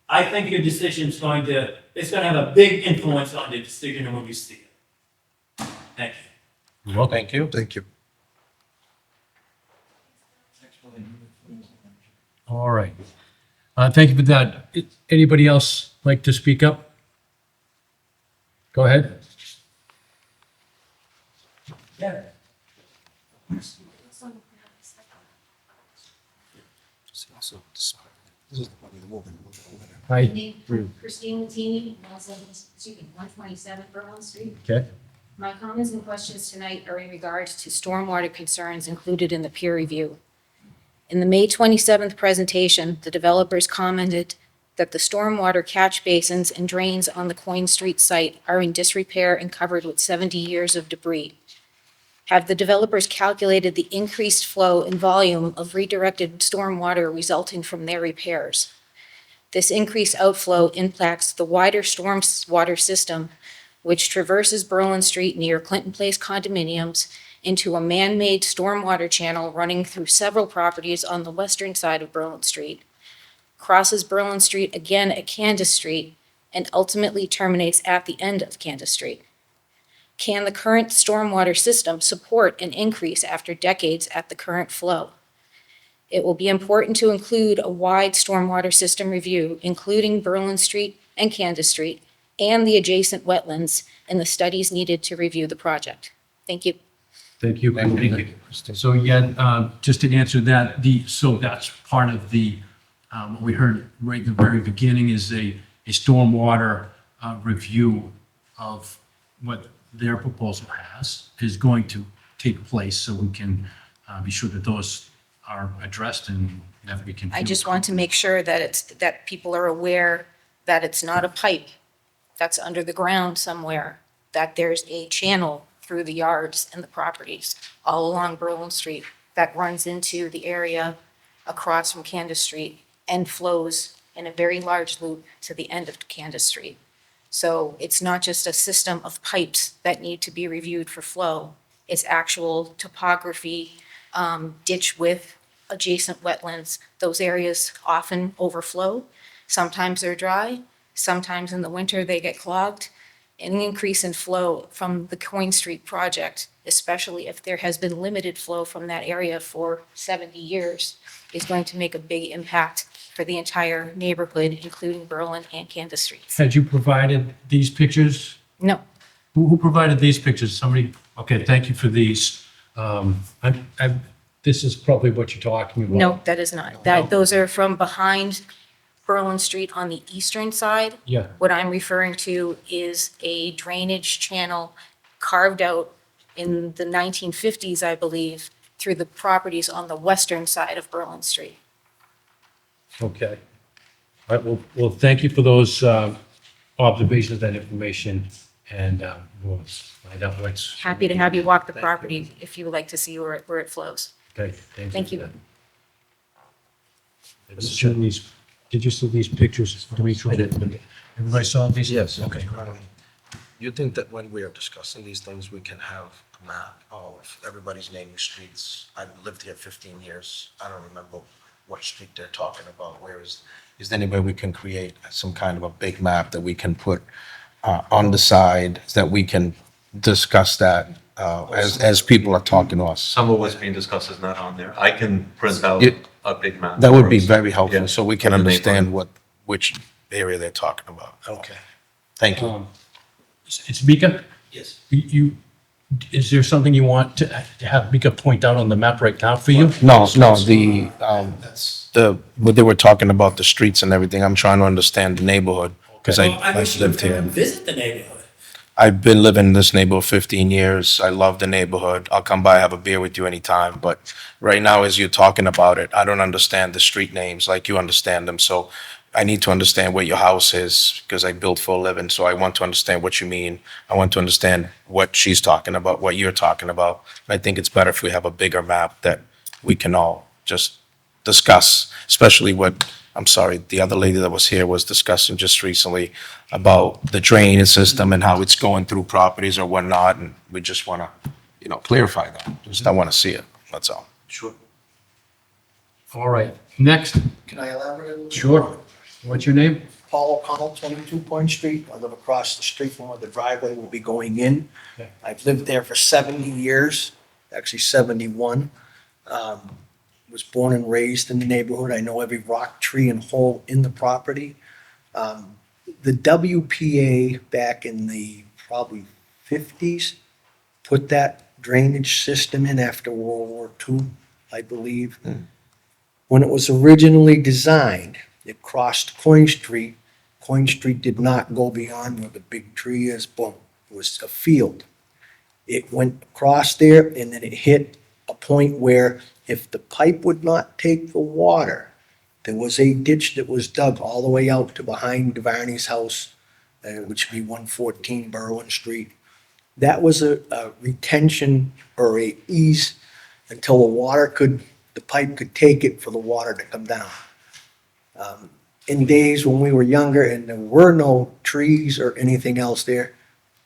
I think your decision's going to have a big influence on the decision when you see it. Thank you. Well, Thank you. Thank you. all right. Thank you for that. Anybody else like to speak up? Go ahead. Yeah. Hi. Christine Latini, 127 Berlin Street. Okay. My comments and questions tonight are in regards to stormwater concerns included in the peer review. In the May 27th presentation, the developers commented that the stormwater catch basins and drains on the Coyne Street site are in disrepair and covered with 70 years of debris. Have the developers calculated the increased flow and volume of redirected stormwater resulting from their repairs? This increased outflow impacts the wider stormwater system, which traverses Berlin Street near Clinton Place condominiums into a man-made stormwater channel running through several properties on the western side of Berlin Street, crosses Berlin Street again at Candace Street, and ultimately terminates at the end of Candace Street. Can the current stormwater system support an increase after decades at the current flow? It will be important to include a wide stormwater system review, including Berlin Street and Candace Street, and the adjacent wetlands, and the studies needed to review the project. Thank you. Thank you. So again, just to answer that, so that's part of what we heard right at the very beginning is a stormwater review of what their proposal is going to take place, so we can be sure that those are addressed and never be confused. I just want to make sure that people are aware that it's not a pipe that's under the ground somewhere, that there's a channel through the yards and the properties all along Berlin Street that runs into the area across from Candace Street and flows in a very large loop to the end of Candace Street. So it's not just a system of pipes that need to be reviewed for flow. It's actual topography, ditch width, adjacent wetlands. Those areas often overflow. Sometimes they're dry. Sometimes in the winter they get clogged. An increase in flow from the Coyne Street project, especially if there has been limited flow from that area for 70 years, is going to make a big impact for the entire neighborhood, including Berlin and Candace Streets. Had you provided these pictures? No, Who provided these pictures? Somebody? Okay, thank you for these. This is probably what you're talking about. no, that is not. Those are from behind Berlin Street on the eastern side. Yeah. What I'm referring to is a drainage channel carved out in the 1950s, I believe, through the properties on the western side of Berlin Street. Okay. All right, well, thank you for those observations, that information, and we'll find out what's. Happy to have you walk the property if you would like to see where it flows. Okay, Thank you. Did you see these pictures, Dimitri? I did. Everybody saw these? Yes. Okay. You think that when we are discussing these things, we can have a map of everybody's naming streets? I've lived here 15 years. I don't remember what street they're talking about. Is there any way we can create some kind of a big map that we can put on the side that we can discuss that as people are talking to us? Some of what's being discussed is not on there. I can print out It- a big map. That would be for us. very helpful, Yeah. so we can For the understand neighborhood. which area they're talking about. Okay. Thank you. It's Mika? Yes. Is there something you want to have Mika point out on the map right now for you? No, what they were talking about, the streets and everything, I'm trying to understand the neighborhood, because Well, I I wish you lived would here. come and visit the neighborhood. I've been living in this neighborhood 15 years. I love the neighborhood. I'll come by, have a beer with you anytime. But right now, as you're talking about it, I don't understand the street names like you understand them. So I need to understand where your house is because I build for a living. So I want to understand what you mean. I want to understand what she's talking about, what you're talking about. I think it's better if we have a bigger map that we can all just discuss, especially what, I'm sorry, the other lady that was here was discussing just recently about the drainage system and how it's going through properties or whatnot, and we just want to, clarify that. Just I want to see it, that's all. Sure. All right, next. Can I elaborate a little? Sure. What's your name? Paul O'Connell, 22 Coyne Street. I live across the street from where the driveway will be going in. Okay. I've lived there for 70 years, actually 71. Was born and raised in the neighborhood. I know every rock, tree, and hole in the property. The WPA back in the probably 50s put that drainage system in after World War II, I believe. When it was originally designed, it crossed Coyne Street. Coyne Street did not go beyond where the big tree is, boom, it was a field. It went across there and then it hit a point where if the pipe would not take the water, there was a ditch that was dug all the way out to behind Devarney's house, which would be 114 Berwyn Street. That was a retention or a ease until the pipe could take it for the water to come down. In days when we were younger and there were no trees or anything else there,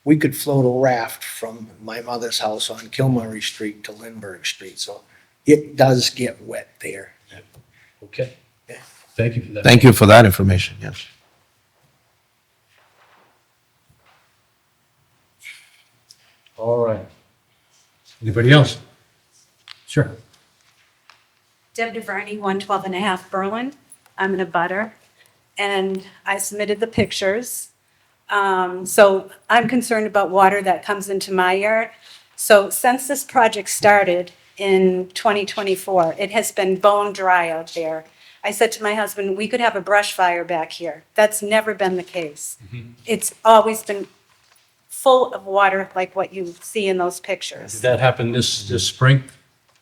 we could float a raft from my mother's house on Kilmurray Street to Lindbergh Street. So it does get wet there. Okay. Thank you for that. Thank you for that information, yes. All right. Anybody else? Sure. Deb DeVerney, 112 and a half Berlin. I'm in a butter, and I submitted the pictures. So I'm concerned about water that comes into my yard. So since this project started in 2024, it has been bone dry out there. I said to my husband, we could have a brush fire back here. That's never been the case. It's always been full of water like what you see in those pictures. Did that happen this spring?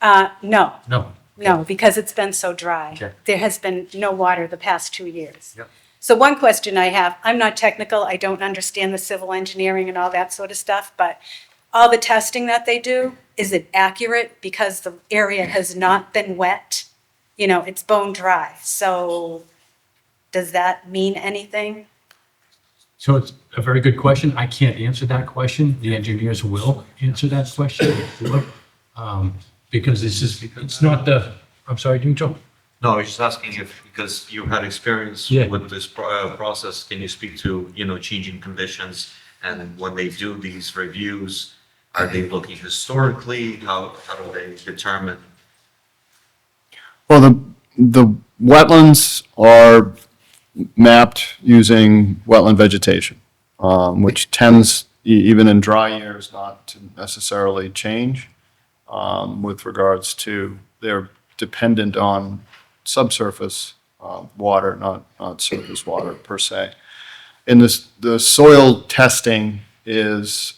No. No. No, because it's been so dry. Okay. There has been no water the past 2 years. Yep. So one question I have, I'm not technical, I don't understand the civil engineering and all that sort of stuff, but all the testing that they do, is it accurate? Because the area has not been wet, it's bone dry. So does that mean anything? So it's a very good question. I can't answer that question. The engineers will answer that question. Because it's not I'm sorry, Joe? No, I was just asking if, because you had experience Yeah. with this process, can you speak to, changing conditions? And when they do these reviews, are they looking historically? How do they determine? Well, the wetlands are mapped using wetland vegetation, which tends, even in dry years, not to necessarily change with regards to, they're dependent on subsurface water, not surface water per se. And the soil testing is,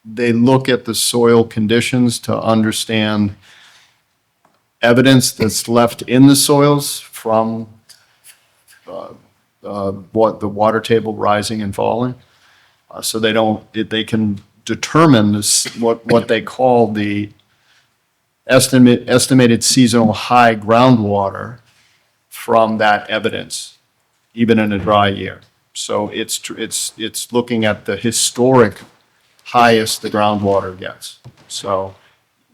they look at the soil conditions to understand evidence that's left in the soils from what the water table rising and falling. So they can determine what they call the estimated seasonal high groundwater from that evidence. even in a dry year. So it's looking at the historic highest the groundwater gets. So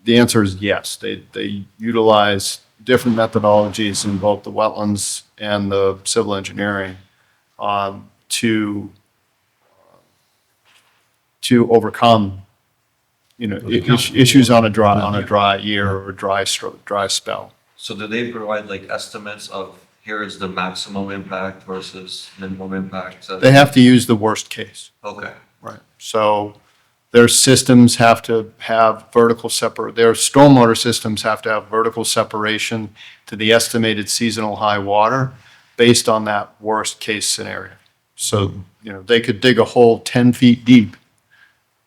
the answer is yes. They utilize different methodologies in both the wetlands and the civil engineering to overcome, issues on a dry year or dry spell. So do they provide like estimates of here is the maximum impact versus minimum impact? They have to use the worst case. Okay. Right. So their systems have to have their stormwater systems have to have vertical separation to the estimated seasonal high water based on that worst case scenario. So, they could dig a hole 10 feet deep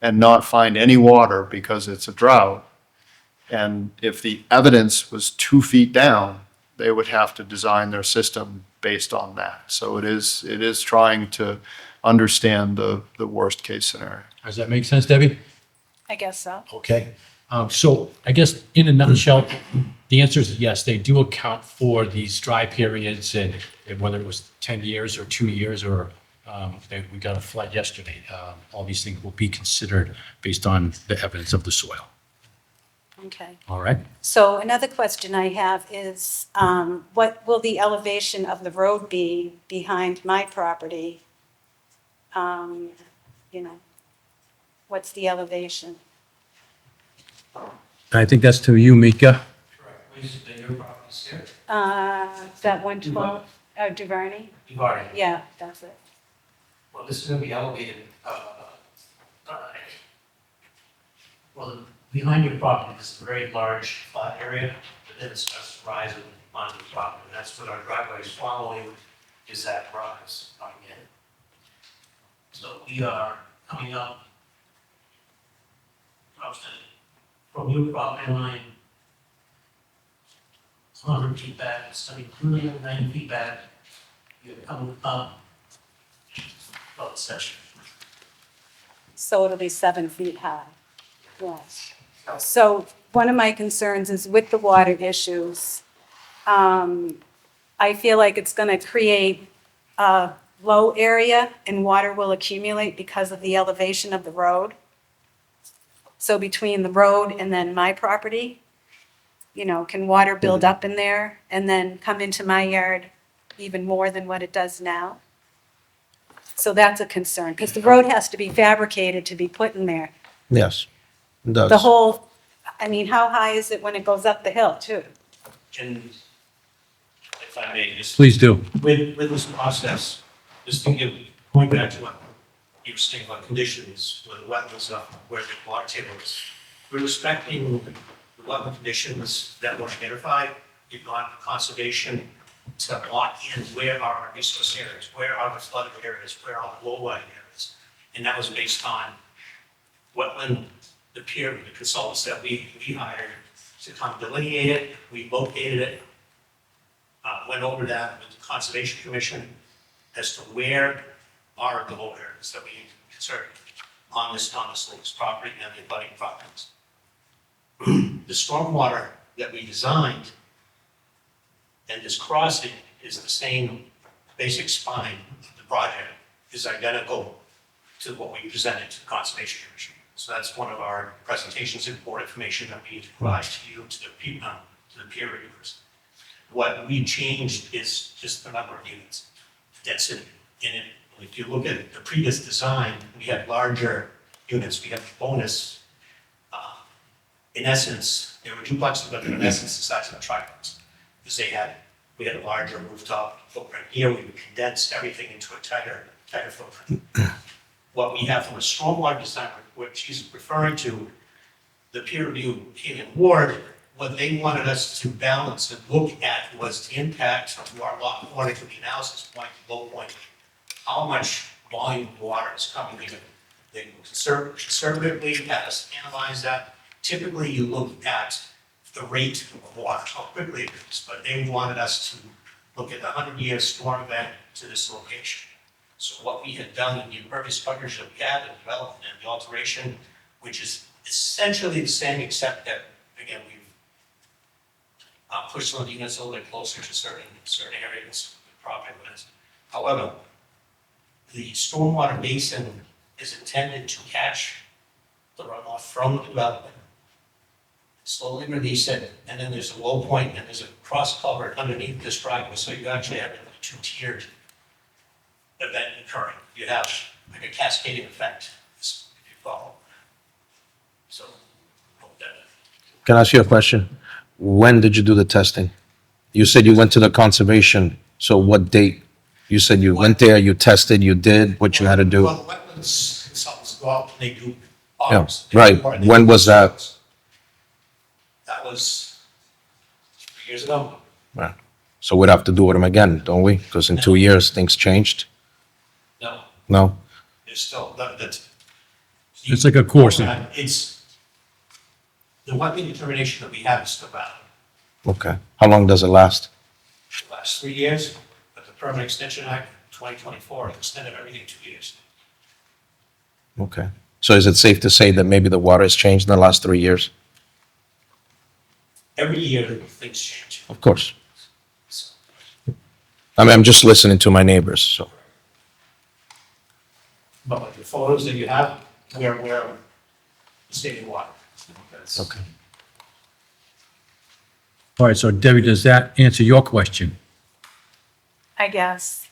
and not find any water because it's a drought. And if the evidence was 2 feet down, they would have to design their system based on that. So it is trying to understand the worst case scenario. Does that make sense, Debbie? I guess so. Okay. So I guess in a nutshell, the answer is yes, they do account for these dry periods and whether it was 10 years or 2 years or we got a flood yesterday. All these things will be considered based on the evidence of the soil. Okay. All right. So another question I have is, what will the elevation of the road be behind my property? What's the elevation? I think that's to you, Mika. That 112, Duvarney? Duvarney. Yeah, that's it. Well, this is going to be elevated, well, behind your property, this is a very large flat area, but then it starts to rise onto the property. And that's what our driveway is following, is that rise coming in. So we are coming up from your property line, 100 feet back, it's 90 feet back, you're coming up about section. So it'll be 7 feet high. Yes. So one of my concerns is with the water issues, I feel like it's going to create a low area and water will accumulate because of the elevation of the road. So between the road and then my property, can water build up in there and then come into my yard even more than what it does now? So that's a concern, because the road has to be fabricated to be put in there. Yes, it does. The whole, how high is it when it goes up the hill too? And if I may, just. Please do. With this process, just to point back to what you were saying about conditions, where the wetlands are, where the water table is. We're respecting the wetland conditions that were identified. You've got conservation to lock in where are our resource areas, where are the flooded areas, where are the low-lying areas. And that was based on wetland, the consultants that we hired to come delineate it. We located it, went over that with the Conservation Commission as to where are the low areas that we need to conserve on this property and the abutting properties. The stormwater that we designed and this crossing is the same basic spine of the project, is identical to what we presented to the Conservation Commission. So that's one of our presentations and board information that we need to provide to you, to the peer reviewers. What we changed is just the number of units, density. And if you look at the previous design, we had larger units. We had bonus. In essence, they were duplexes, but in essence, the size of a triplex. Because we had a larger rooftop footprint. Here, we condensed everything into a tighter footprint. What we have from a stormwater design, which she's referring to, the peer review King and Ward, what they wanted us to balance and look at was the impact to our lot according to the analysis point, low point. How much volume of water is coming in? They conservatively had us analyze that. Typically, you look at the rate of water, how quickly it is, but they wanted us to look at the 100-year storm event to this location. So what we had done in the impervious coverage that we had, the development and the alteration, which is essentially the same, except that, again, we've pushed some of the units a little bit closer to certain areas of the property limits. However, the stormwater basin is intended to catch the runoff from the development, slowly release it, and then there's a low point and there's a cross culvert underneath this driveway, so you actually have a two-tiered event occurring. You have like a cascading effect, if you follow. So, hope that. Can I ask you a question? When did you do the testing? You said you went to the conservation, so what date? You said you went there, you tested, you did what you had to do? Well, the wetlands consultants go out and they do Yeah, audits. right. When was that? That was 3 years ago. Right. So we'd have to do with them again, don't we? Because in 2 years, things changed? No, No? it's still, that's. It's like a course. It's, the wetland determination that we have is still valid. Okay. How long does it last? The last 3 years, but the Permanent Extension Act, 2024, extended everything 2 years. Okay. So is it safe to say that maybe the water has changed in the last 3 years? Every year, things change. Of course. I mean, I'm just listening to my neighbors, so. But like the photos that you have, we're stating water. Okay. All right, so Debbie, does that answer your question? I guess.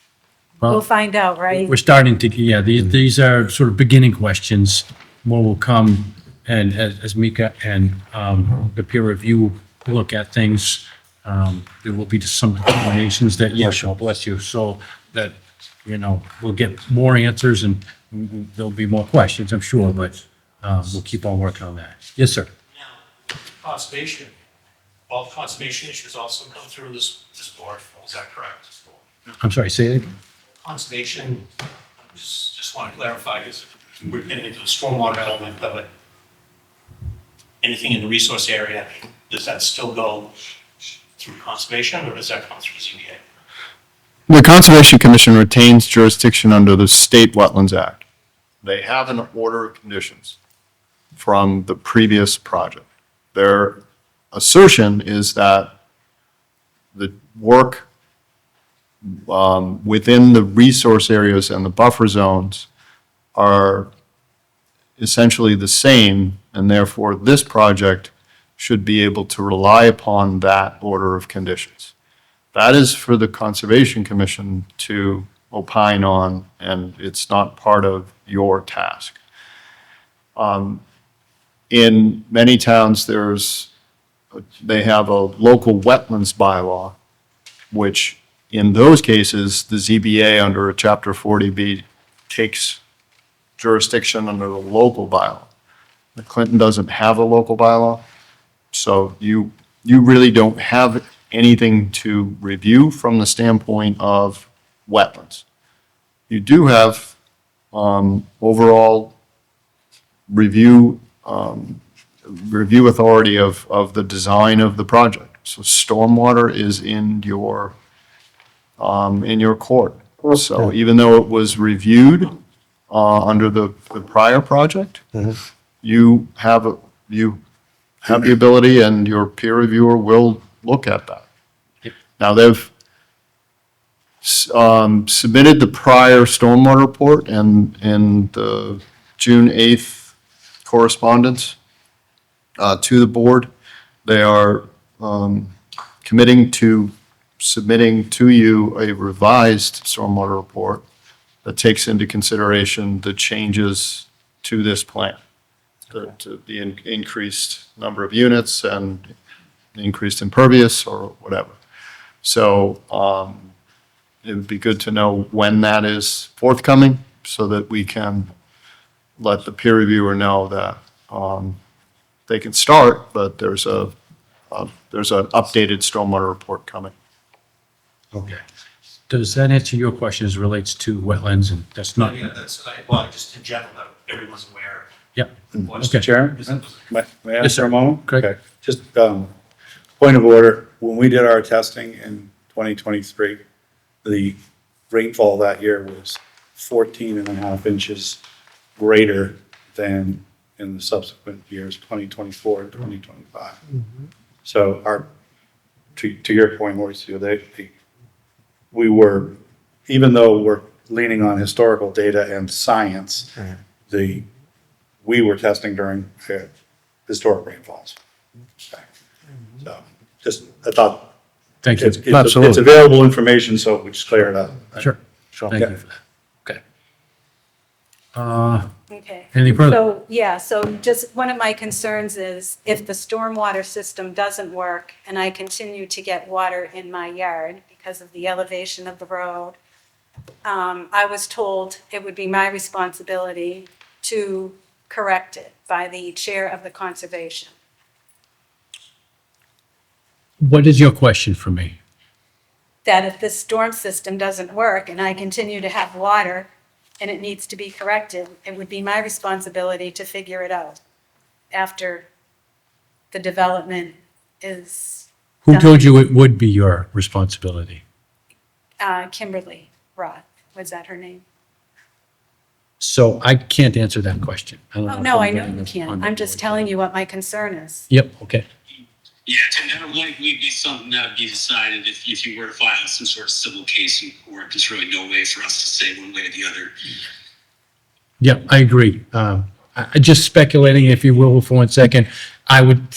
Well, We'll find out, right? We're starting to, yeah, these are sort of beginning questions. More will come, and as Mika and the peer review look at things, there will be some determinations that, yes, God bless you, so that, we'll get more answers and there'll be more questions, I'm sure, but we'll keep on working on that. Yes, sir. Now, conservation, all conservation issues also come through this board, is that correct? I'm sorry, say it again. Conservation, just want to clarify, because we're getting into the stormwater element of it. Anything in the resource area, does that still go through conservation, or does that come through ZBA? The Conservation Commission retains jurisdiction under the State Wetlands Act. They have an order of conditions from the previous project. Their assertion is that the work within the resource areas and the buffer zones are essentially the same, and therefore this project should be able to rely upon that order of conditions. That is for the Conservation Commission to opine on, and it's not part of your task. In many towns, they have a local wetlands bylaw, which in those cases, the ZBA under a Chapter 40B takes jurisdiction under the local bylaw. The Clinton doesn't have a local bylaw, so you really don't have anything to review from the standpoint of wetlands. You do have overall review authority of the design of the project. So stormwater is in your court. So even though it was reviewed under the prior project, you have the ability, and your peer reviewer will look at that. Now, they've submitted the prior stormwater report and the June 8th correspondence to the board. They are committing to submitting to you a revised stormwater report that takes into consideration the changes to this plan, the increased number of units and increased impervious or whatever. So it would be good to know when that is forthcoming so that we can let the peer reviewer know that they can start, but there's an updated stormwater report coming. Okay. Does that answer your question as it relates to wetlands, and that's not? Yeah, well, just in general, that everyone's aware. Yeah. Mr. Chairman, may I Yes, ask sir. for a moment? Craig. Okay. Just point of order, when we did our testing in 2023, the rainfall that year was 14.5 inches greater than in the subsequent years, 2024 and 2025. So to your point, Mauricio, we were even though we're leaning on historical data and science, we were testing during historic rainfalls. Okay. So just, I thought. Thank you. It's available information, so we just clear it up. Sure. Thank you for that. Okay. Okay. Anything further? So, yeah, so just one of my concerns is if the stormwater system doesn't work and I continue to get water in my yard because of the elevation of the road, I was told it would be my responsibility to correct it by the chair of the conservation. What is your question for me? That if this storm system doesn't work and I continue to have water and it needs to be corrected, it would be my responsibility to figure it out after the development is Who done. told you it would be your responsibility? Kimberly Roth, was that her name? So I can't answer that question. I don't Oh, know no, if I know I'm you on can't. the I'm just board. telling you what my concern is. Yep, okay. Yeah, Tim, that would likely be something that would be decided if you were to file some sort of civil case in court. There's really no way for us to say one way or the other. Yeah, I agree. I just speculating, if you will, for 1 second, I would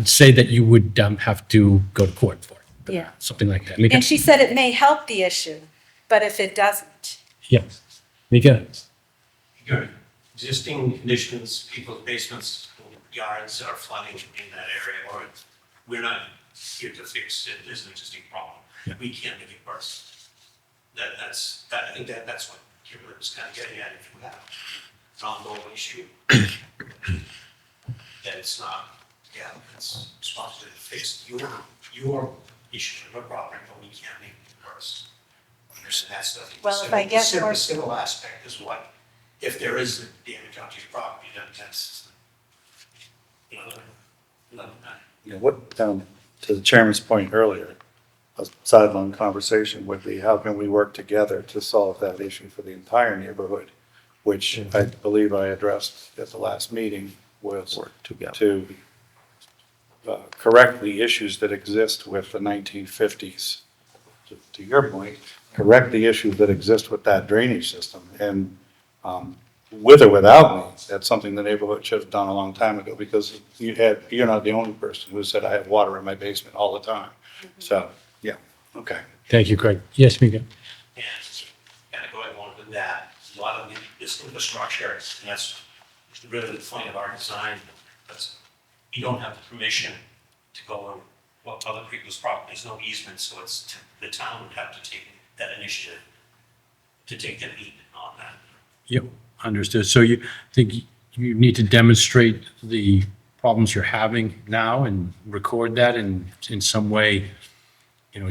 say that you would have to go to court for it. Yeah. Something like that. Mika? And she said it may help the issue, but if it doesn't, Yeah. Mika? Your existing conditions, people's basements, yards are flooding in that area, or we're not here to fix it. There's an existing problem. We can't make it worse. I think that's what Kimberly was kind of getting at. If you have an ongoing issue, that it's not, it's responsible to fix your issue, your problem, but we can't make it worse. And that's the Well, if I get more- the civil aspect is what, if there is damage onto your property, then that's, What, to the chairman's point earlier, a sideline conversation would be, how can we work together to solve that issue for the entire neighborhood? Which I believe I addressed at the last meeting, was to correct the issues that exist with the 1950s. To your point, correct the issues that exist with that drainage system. And with or without me, that's something the neighborhood should have done a long time ago, because you're not the only person who said I have water in my basement all the time. So, yeah, okay. Thank you, Craig. Yes, Mika? and kind of going along with that, a lot of this infrastructure, and that's really the point of our design, because you don't have the permission to go on other people's property, there's no easement, so it's, the town would have to take that initiative to take the lead on that. Yep, understood. So you think you need to demonstrate the problems you're having now and record that and in some way,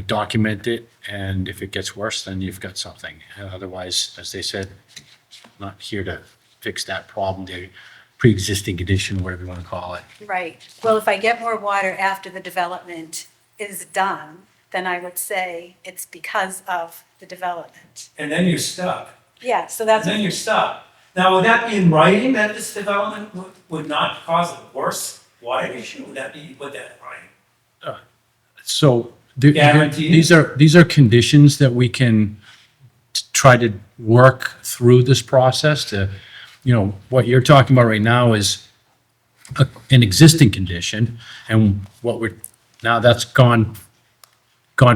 document it, and if it gets worse, then you've got something. Otherwise, as they said, not here to fix that problem, the pre-existing condition, whatever you want to call it. right. Well, if I get more water after the development is done, then I would say it's because of the development. And then you're stuck. Yeah, so that's. And then you're stuck. Now, would that be in writing that this development would not cause a worse water issue? Would that be in writing? So Guaranteed? these are conditions that we can try to work through this process to, what you're talking about right now is an existing condition, and now that's gone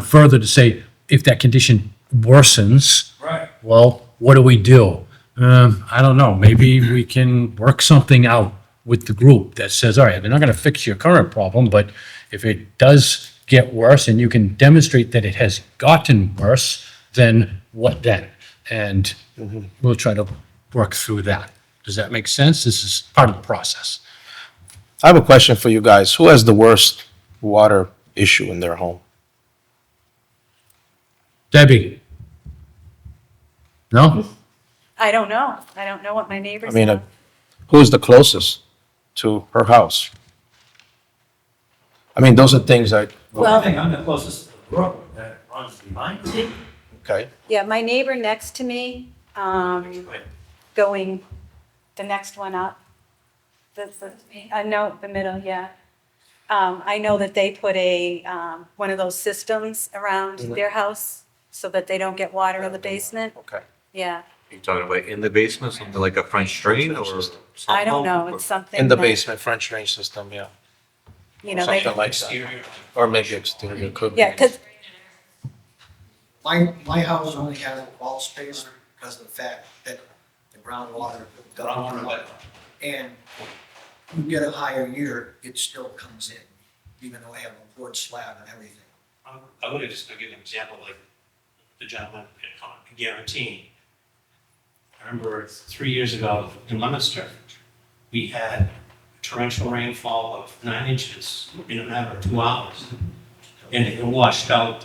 further to say, if that condition worsens. Right. Well, what do we do? I don't know, maybe we can work something out with the group that says, all right, they're not gonna fix your current problem, but if it does get worse and you can demonstrate that it has gotten worse, then what then? And we'll try to work through that. Does that make sense? This is part of the process. I have a question for you guys. Who has the worst water issue in their home? Debbie? No? I don't know. I don't know what my neighbors I mean, have. who's the closest to her house? I mean, those are things that, Well, I think I'm the closest to the brook that runs behind me. okay, Yeah, my neighbor next to me, going the next one up. I know, the middle, yeah. I know that they put one of those systems around their house so that they don't get water in the basement. Okay. Yeah, You talking about in the basement, something like a French drain or? I don't know, it's something. In the that, basement, French drain system, yeah. You know, they, Something like that. Or maybe exterior could be. yeah, because My house only has a crawl space because of the fact that the groundwater doesn't run up. And you get a higher year, it still comes in, even though I have a board slab and everything. I would have just to give an example, like the gentleman guaranteeing. I remember 3 years ago in Leominster, we had torrential rainfall of 9 inches in a matter of 2 hours. And it washed out,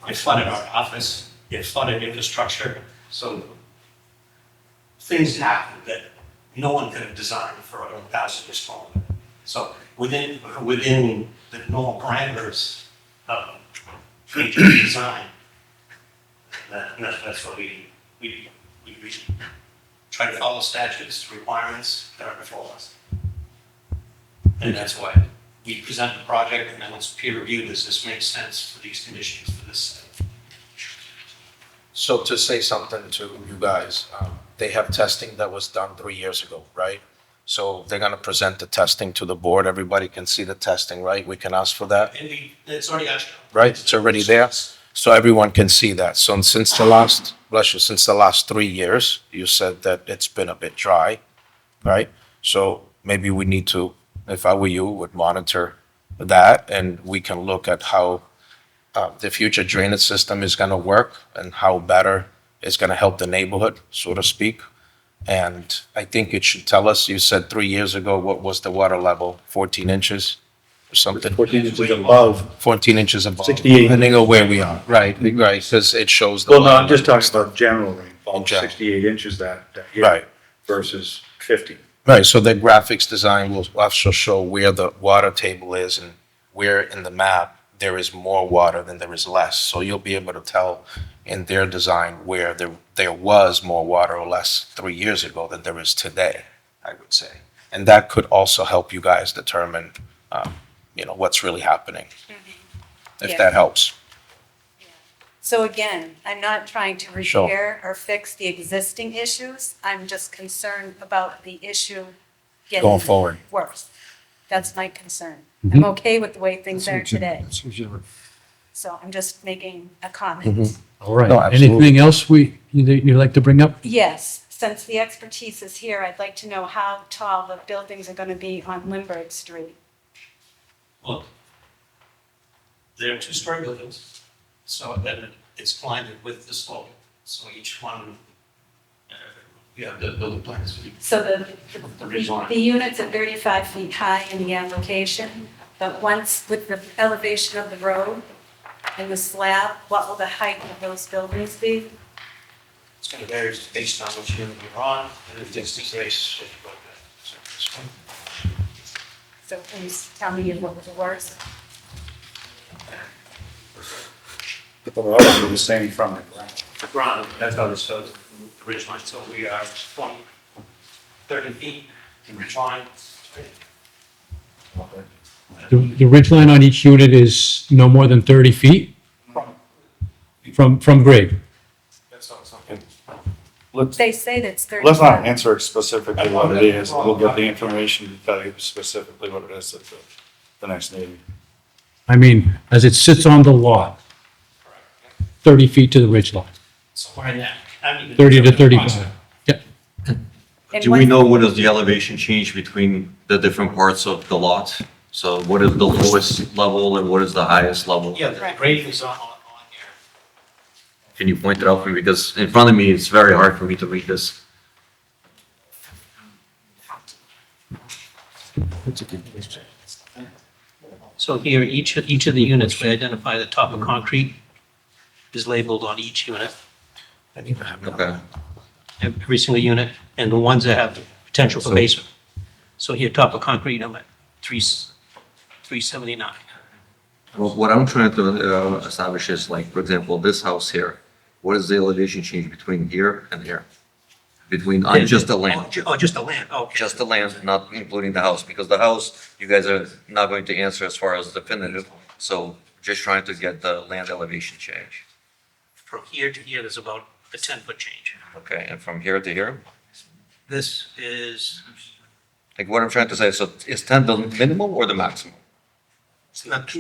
it flooded our office, it flooded infrastructure. So things happened that no one could have designed for a passenger storm. So within the normal parameters of major design, that's what we try to follow statutes, requirements that are before us. And that's why we present the project, and then it's peer reviewed, does this make sense for these conditions for this site? So to say something to you guys, they have testing that was done 3 years ago, right? So they're gonna present the testing to the board, everybody can see the testing, right? We can ask for that, And it's already out. right? It's already there, so everyone can see that. So since the last, bless you, since the last 3 years, you said that it's been a bit dry, right? So maybe we need to, if I were you, would monitor that, and we can look at how the future drainage system is gonna work and how better it's gonna help the neighborhood, so to speak. And I think it should tell us, you said 3 years ago, what was the water level, 14 inches or something? 14 inches above. 14 inches above. 68. Depending on where we are, right, because it shows. the Well, no, I'm water just level. talking about general rainfall, In general. 68 inches that year. Right. Versus 50. Right, so the graphics design will also show where the water table is and where in the map there is more water than there is less. So you'll be able to tell in their design where there was more water or less 3 years ago than there is today, I would say. And that could also help you guys determine, what's really happening, if Yeah. that helps. So again, I'm not trying to Sure. repair or fix the existing issues. I'm just concerned about the issue getting Going forward. worse. That's my concern. Mhm. I'm okay with the way things are today. So I'm just making a comment. Mhm. All right. No, absolutely. Anything else you'd like to bring up? Yes, since the expertise is here, I'd like to know how tall the buildings are gonna be on Lindbergh Street. Well, they're two-story buildings, so then it's climbed with the slope. So each one, you have the building plans. So The ridgeline. the units are 35 feet high in the application, but once with the elevation of the road and the slab, what will the height of those buildings be? It's gonna vary based on which unit you're on, and if it's the case. So please tell me what was the worst. Well, they're all the same from the ground. The ground, that's how this shows the ridge line, so we are 30 feet in ridge line. The ridge line on each unit is no more than 30 feet from grade. That's not something. They say that's 35. Let's not answer specifically what it is. We'll get the information to tell you specifically what it is at the next meeting. I mean, as it sits on the lot, 30 feet to the ridge line, Somewhere in that. I mean, 30 to 35. Yep. And Do we what- know what is the elevation change between the different parts of the lot? So what is the lowest level and what is the highest level? Yeah, the grading is on here. Can you point it out for me? Because in front of me, it's very hard for me to read this. So here, each of the units, we identify the top of concrete is labeled on each unit. Okay. Every single unit, and the ones that have the potential for basement. So here, top of concrete, I'm at 379. Well, what I'm trying to establish is like, for example, this house here, what is the elevation change between here and here? Between, on just the land? Oh, just the land, okay. Just the land, not including the house, because the house, you guys are not going to answer as far as definitive. So just trying to get the land elevation change. From here to here, there's about a 10-foot change. Okay, and from here to here? This is, Like what I'm trying to say, so is 10 the minimum or the maximum? it's not,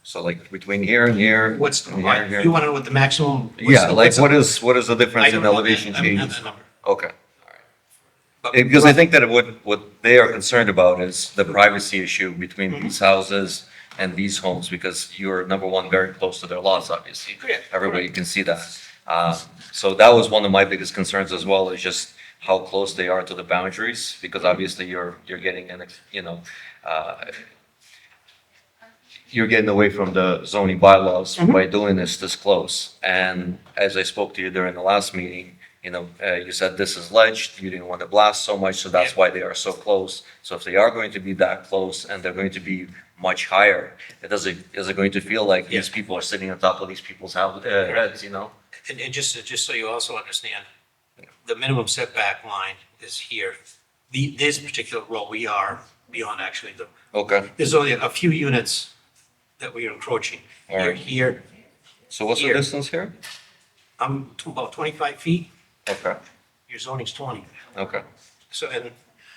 So like between here and here? what's, and here and here? you want to know what the maximum? Yeah, like what is the difference I in don't know that. elevation I don't have changes? that number. Okay. But- Because I think that what they are concerned about is the privacy issue between Mm-hmm. these houses and these homes, because you're, number one, very close to their lots, obviously. Yeah. Everybody can see that. So that was one of my biggest concerns as well, is just how close they are to the boundaries, because obviously you're getting you're getting away from the zoning bylaws by doing this close. And as I spoke to you during the last meeting, you said this is ledged, you didn't want to blast so much, so that's why they are so close. So if they are going to be that close and they're going to be much higher, is it going to feel like these people are sitting on top of these people's heads, And just so you also understand, the minimum setback line is here. This particular row, we are beyond actually Okay, there's only a few units that we are encroaching. All right. Here, so what's the Here. distance here? I'm about 25 feet, Okay, your zoning's 20. okay. So,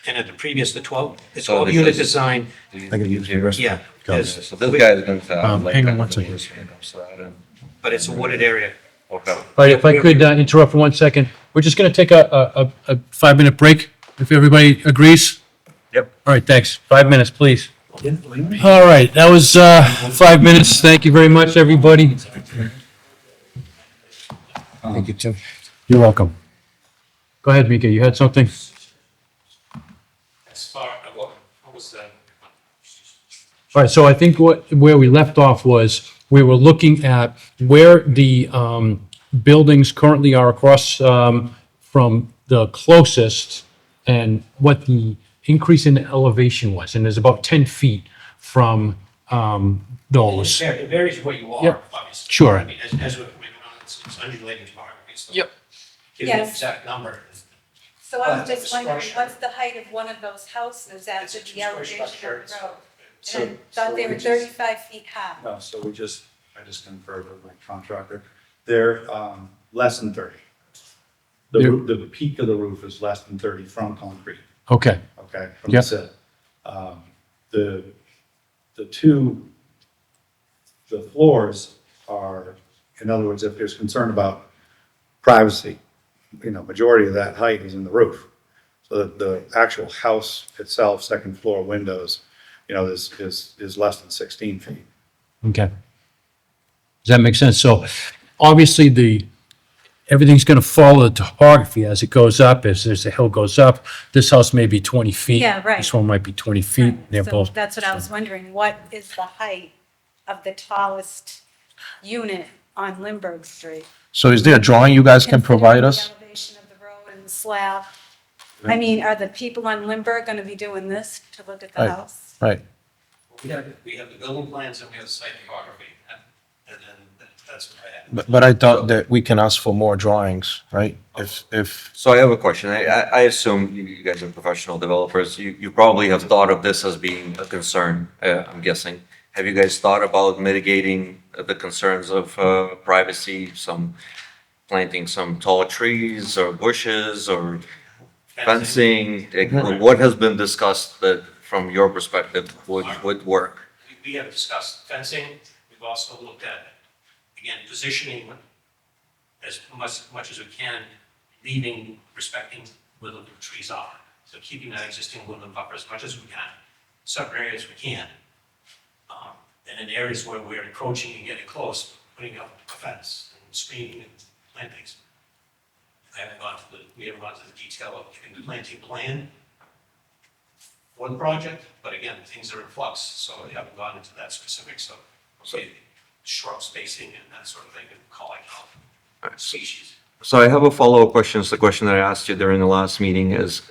and at the previous, the 12 So this unit is- design, I can use the rest. yeah. there's- So this guy is going to have like. hang on kind one of second. when it comes to that, and- But it's a wooded area. Okay. All right, if I could interrupt for 1 second, we're just going to take a 5-minute break, if everybody agrees. Yep. All right, thanks. 5 minutes, please. All right, that was 5 minutes. Thank you very much, everybody. Thank you, Tim. You're welcome. Go ahead, Mika, you had something? As far, what was that? All right, so I think where we left off was, we were looking at where the buildings currently are across from the closest, and what the increase in elevation was, and there's about 10 feet from those. It varies where you are, Yep. obviously. Sure. I mean, as we're coming on, it's undulating topography, so. Yep. Give you an Yes. exact number. So I was But just wondering, structure- what's the height of one of those houses after It's a the two-story elevation of structure. the road? So- And I thought they so were we just- 35 feet high. No, so I just conferred with my contractor. They're less than 30. The peak of the roof is less than 30 from concrete, Okay, okay, from Yep. the set. The floors are, in other words, if there's concern about privacy, majority of that height is in the roof. So the actual house itself, second floor windows, is less than 16 feet. okay. Does that make sense? So obviously everything's going to follow the topography as it goes up, as the hill goes up. This house may be 20 feet. Yeah, right. This one might be 20 feet. They're So both. that's what I was wondering, what is the height of the tallest unit on Lindbergh Street? So is there a drawing you guys can provide us? Considering the elevation of the road and the slab. I mean, are the people on Lindbergh gonna be doing this to look at the Right. house? Right. We have the building plans and we have the site topography, and then that's what I have. But I thought that we can ask for more drawings, right? If, So I have a question. I assume you guys are professional developers. You probably have thought of this as being a concern, I'm guessing. Have you guys thought about mitigating the concerns of privacy, planting some tall trees or bushes or fencing? Like, what has been discussed that, from your perspective, would work? We have discussed fencing, we've also looked at, again, positioning as much as we can, respecting where the trees are. So keeping that existing woodland buffer as much as we can, certain areas we can. And in areas where we're encroaching and getting close, putting up a fence and screening and plantings. We haven't gone to the detail of the planting plan for the project, but again, things are in flux, so we haven't gone into that specifics of, okay, shrub spacing and that sort of thing, and calling out species. So I have a follow-up question. It's the question that I asked you during the last meeting is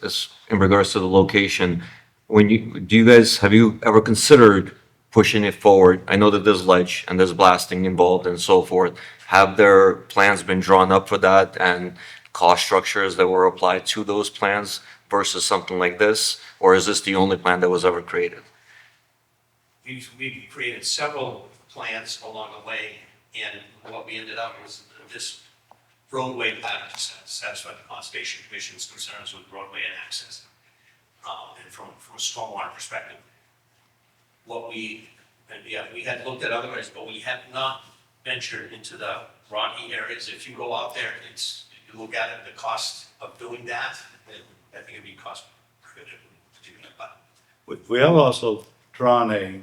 in regards to the location. Have you ever considered pushing it forward? I know that there's ledge and there's blasting involved and so forth. Have their plans been drawn up for that, and cost structures that were applied to those plans versus something like this? Or is this the only plan that was ever created? We've created several plans along the way, and what we ended up was this roadway pattern to satisfy the Conservation Commission's concerns with roadway and access. And from a stormwater perspective, we had looked at other areas, but we have not ventured into the rocky areas. If you go out there, if you look at it, the cost of doing that, then I think it'd be cost prohibitive to do that. But We have also drawn a,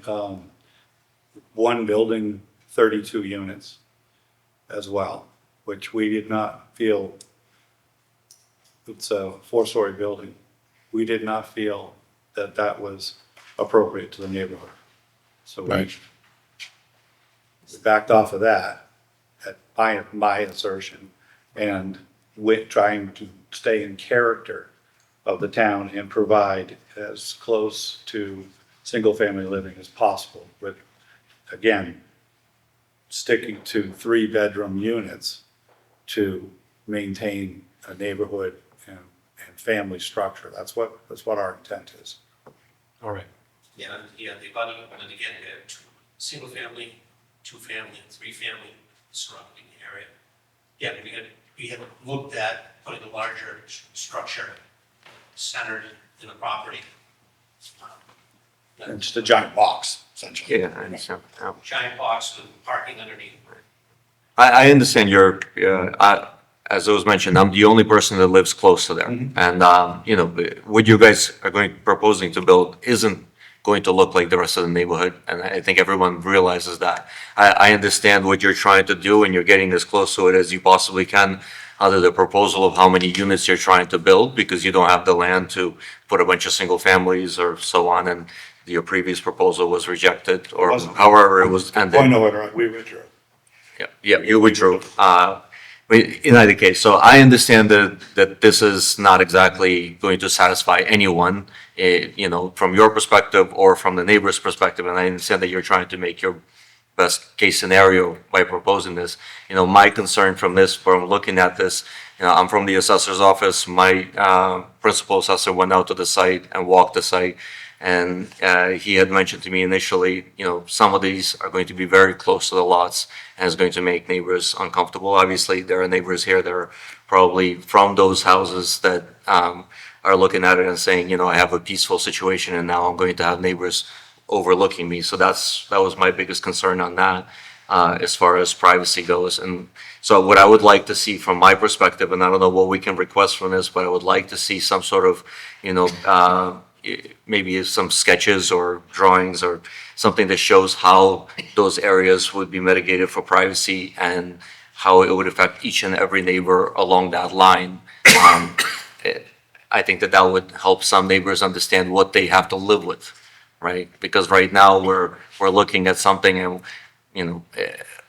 one building, 32 units as well, which we did not feel, it's a 4-story building. We did not feel that that was appropriate to the neighborhood. So we backed off of that, at my assertion, and with trying to stay in character of the town and provide as close to single-family living as possible. But again, sticking to 3-bedroom units to maintain a neighborhood and family structure. That's what our intent is. All right. yeah, the abutting, and again, we have single family, 2-family, and 3-family surrounding the area. Yeah, we had looked at putting a larger structure centered in the property. And just a giant box, essentially. Yeah, I understand. Yeah. Giant box with parking underneath. I understand as it was mentioned, I'm the only person that lives close to there. And, what you guys are proposing to build isn't going to look like the rest of the neighborhood. And I think everyone realizes that. I understand what you're trying to do and you're getting as close to it as you possibly can under the proposal of how many units you're trying to build because you don't have the land to put a bunch of single families or so on. And your previous proposal was rejected or however it was ended. Point of order, we withdrew. Yeah, you withdrew. But in either case, so I understand that this is not exactly going to satisfy anyone, from your perspective or from the neighbor's perspective. And I understand that you're trying to make your best case scenario by proposing this. My concern from this, from looking at this, I'm from the assessor's office. My principal assessor went out to the site and walked the site. And he had mentioned to me initially, some of these are going to be very close to the lots and is going to make neighbors uncomfortable. Obviously, there are neighbors here that are probably from those houses that are looking at it and saying, I have a peaceful situation and now I'm going to have neighbors overlooking me. So that was my biggest concern on that as far as privacy goes. And so what I would like to see from my perspective, and I don't know what we can request from this, but I would like to see some sort of, maybe some sketches or drawings or something that shows how those areas would be mitigated for privacy and how it would affect each and every neighbor along that line. I think that would help some neighbors understand what they have to live with, right? Because right now we're looking at something and,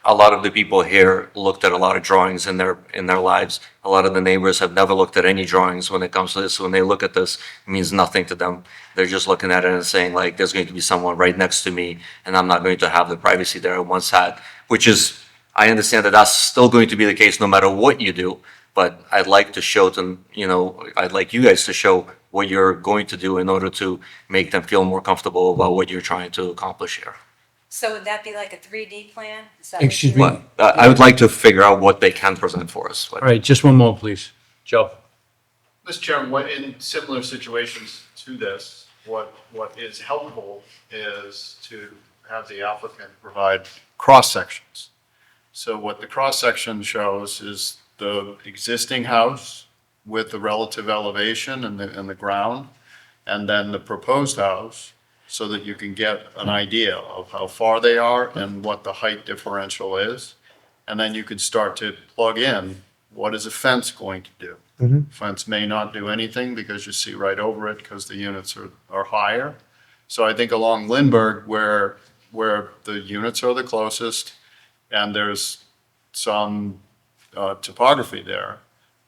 a lot of the people here looked at a lot of drawings in their lives. A lot of the neighbors have never looked at any drawings when it comes to this. When they look at this, it means nothing to them. They're just looking at it and saying, like, there's going to be someone right next to me, and I'm not going to have the privacy that I once had, which is, I understand that that's still going to be the case no matter what you do, but I'd like to show them, I'd like you guys to show what you're going to do in order to make them feel more comfortable about what you're trying to accomplish here. So would that be like a 3D plan? Is that what Excuse you- me? I would like to figure out what they can present for us. All right, just one more, please. Joe? Mr. Chairman, in similar situations to this, what is helpful is to have the applicant provide cross-sections. So what the cross-section shows is the existing house with the relative elevation and the ground, and then the proposed house, so that you can get an idea of how far they are and what the height differential is. And then you could start to plug in, what is a fence going to do? Fence may not do anything because you see right over it because the units are higher. So I think along Lindbergh, where the units are the closest and there's some topography there,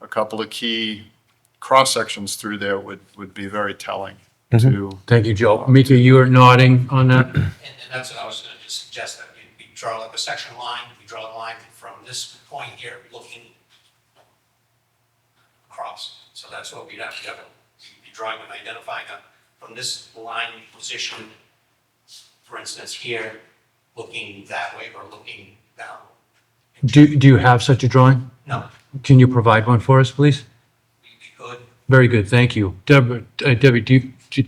a couple of key cross-sections through there would be very telling. Thank you, Joe. Mika, you are nodding on that? And that's what I was gonna just suggest, that we draw like a section line, we draw a line from this point here, looking across. So that's what we'd have to do. We'd be drawing and identifying from this line position, for instance, here, looking that way or looking down. Do you have such a drawing? No, Can you provide one for us, please? Good. Very good, thank you. Debbie,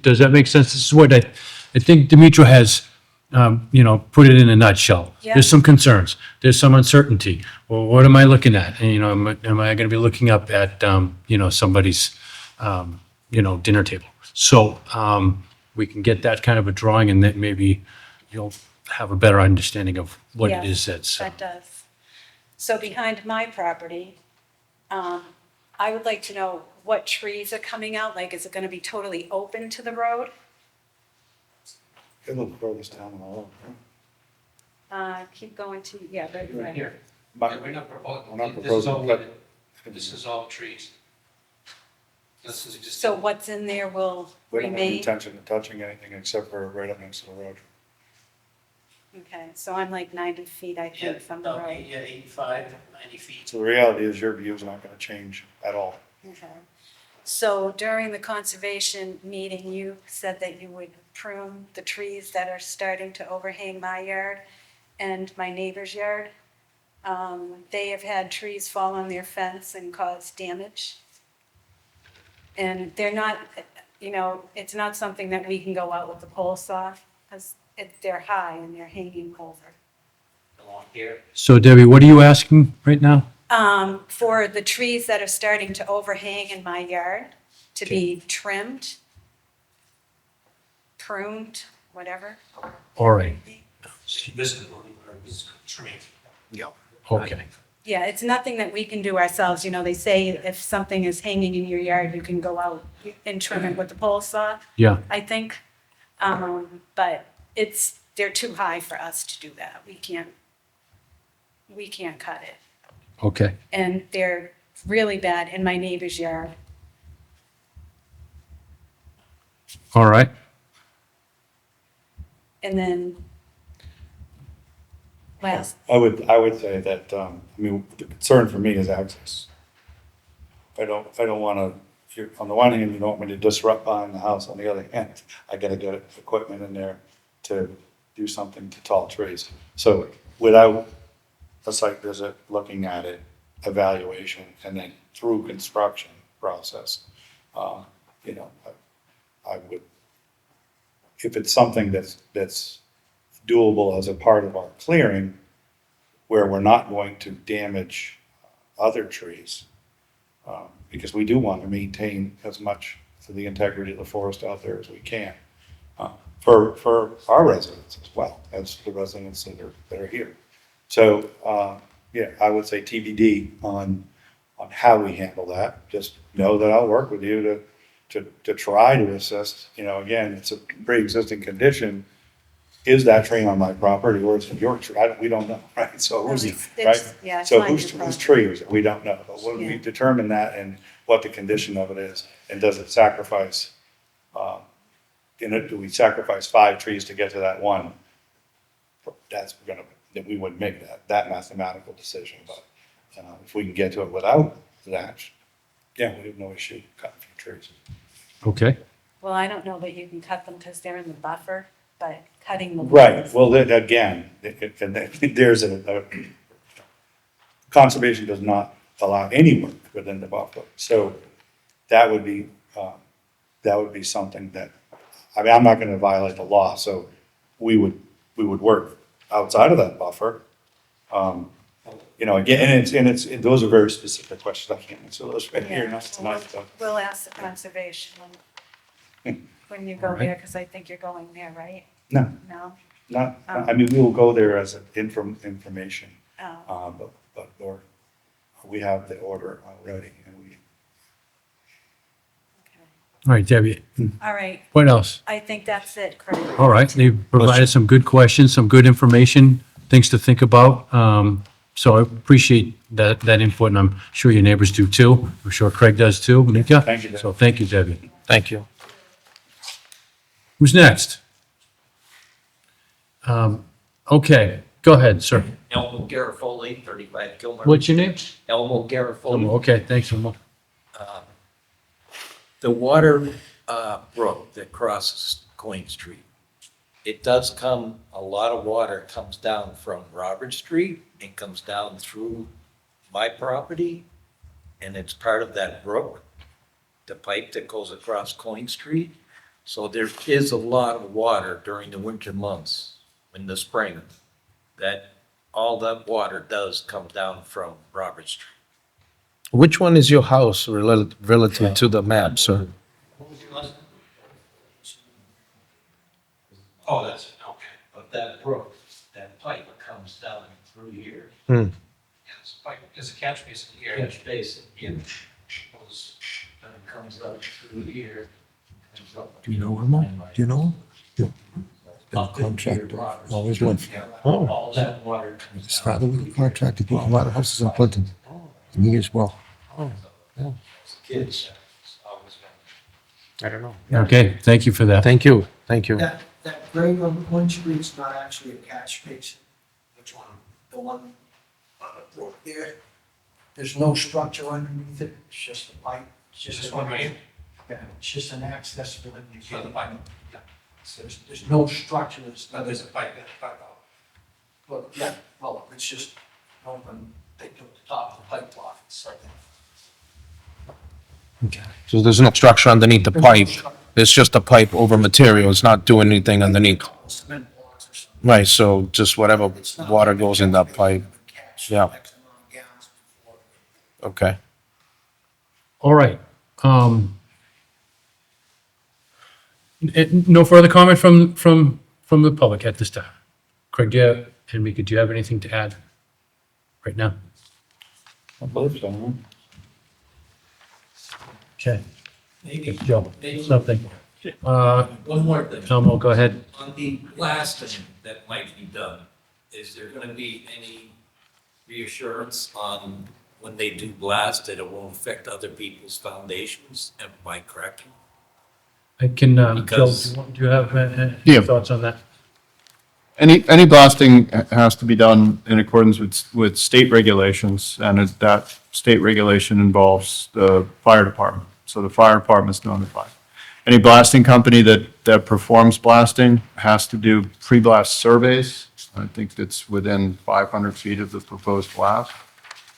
does that make sense? This is what I think Demetra has, put it in a nutshell. Yeah. There's some concerns, there's some uncertainty. Well, what am I looking at? And, am I gonna be looking up at, somebody's, dinner table? So, we can get that kind of a drawing, and then maybe you'll have a better understanding of what it is that's. That does. So behind my property, I would like to know what trees are coming out, like, is it gonna be totally open to the road? It'll throw this down on the road. Keep going to, yeah, right Here. But We're not proposing. we're not This is all proposing, wooded. but This is all trees. This is just. So what's in there will we don't have remain? intention of touching anything except for right up next to the road. Okay, so I'm like 90 feet, I think, from the road. 85, 90 feet. So the reality is your view is not gonna change at all. Okay. So during the conservation meeting, you said that you would prune the trees that are starting to overhang my yard and my neighbor's yard. They have had trees fall on their fence and cause damage. And they're not, it's not something that we can go out with the pole saw, because they're high and they're hanging over. Along here. So Debbie, what are you asking right now? For the trees that are starting to overhang in my yard to be trimmed, pruned, whatever. All right, Visible, is trimming. Yeah. okay. Yeah, it's nothing that we can do ourselves. They say if something is hanging in your yard, you can go out and trim it with the pole saw, Yeah, I think. But they're too high for us to do that. We can't cut it. okay. And they're really bad in my neighbor's yard. All right. And then last, I would say that, the concern for me is access. I don't wanna, on the one hand, you don't want me to disrupt behind the house, on the other hand, I gotta get equipment in there to do something to tall trees. So without a site visit, looking at it, evaluation, and then through construction process, I would, if it's something that's doable as a part of our clearing, where we're not going to damage other trees, because we do want to maintain as much of the integrity of the forest out there as we can, for our residents as well as the residents that are here. So, I would say TBD on how we handle that. Just know that I'll work with you to try to assist. Again, it's a pre-existing condition. Is that tree on my property or is it your tree? We don't know, right? So who's, right? yeah, it's So not your whose problem. tree is it? We don't know. But when we determine that and what the condition of it is, and does it sacrifice, do we sacrifice 5 trees to get to that one? Then we would make that mathematical decision. But if we can get to it without that, we have no issue cutting a few trees. Okay. well, I don't know that you can cut them because they're in the buffer, but cutting the. Right, well, again, there's conservation does not allow any work within the buffer. So that would be something that, I'm not gonna violate the law, so we would work outside of that buffer. Again, and those are very specific questions. I can't answer those right here, not tonight, but. We'll ask the conservation when you go there, because I think you're going there, right? No, No? we will go there as an information, Oh, but we have the order already, and we. All right, Debbie, all right. what else? I think that's it, Craig. All right, they provided some good questions, some good information, things to think about. So I appreciate that input, and I'm sure your neighbors do too. I'm sure Craig does too, Nika. Thank you, Debbie. So thank you, Debbie. Thank you. Who's next? Okay, go ahead, sir. Elmo Garofoli, 35 Gilmer. What's your name? Elmo Garofoli. Okay, thanks, Elmo. The water brook that crosses Coyne Street, it does come, a lot of water comes down from Robert Street and comes down through my property and it's part of that brook, the pipe that goes across Coyne Street. So there is a lot of water during the winter months, in the spring, that all that water does come down from Robert Street. Which one is your house relative to the map, sir? What was your last name? Oh, that's it, okay. But that brook, that pipe comes down through here. Yeah, it's a pipe, there's a catch basin here. Catch basin, yeah. Goes, and it comes up through here. comes up Do you know him? Do you know him? Yeah. Been a up into your contractor. Robert Always Street. went. Yeah, Oh. all that water comes His down. father was a contractor, built a lot of houses in Clinton. And he as well. Oh, yeah. Kids. I don't know. Okay, thank you for that. Thank you, thank you. That drain on Coyne Street is not actually a catch basin. Which one? The one brook there. There's no structure underneath it, it's just a pipe. It's just This a- one right here? Yeah, it's just an access to it. You So the can't- pipe, So there's no structure, it's no, there's a pipe, there's a pipe out. well, yeah, well, it's just open, they took the top of the pipe off, it's like that. So there's no structure underneath the pipe. It's just a pipe over material. It's not doing anything underneath. Cement blocks or something. Right, so just whatever water goes in that pipe. Yeah. X amount of gallons before. Okay. All right. No further comment from the public at this time. Craig, and Mika, do you have anything to add right now? I believe so, huh? Okay. Maybe, Joe, maybe something. one more thing. Tom, go ahead. On the blasting that might be done, is there gonna be any reassurance on when they do blast that it won't affect other people's foundations? Am I correct? I can, Joe, Because- do you have Yeah. thoughts on that? Any blasting has to be done in accordance with state regulations, and that state regulation involves the fire department. So the fire department's notified. Any blasting company that performs blasting has to do pre-blast surveys. I think that's within 500 feet of the proposed blast.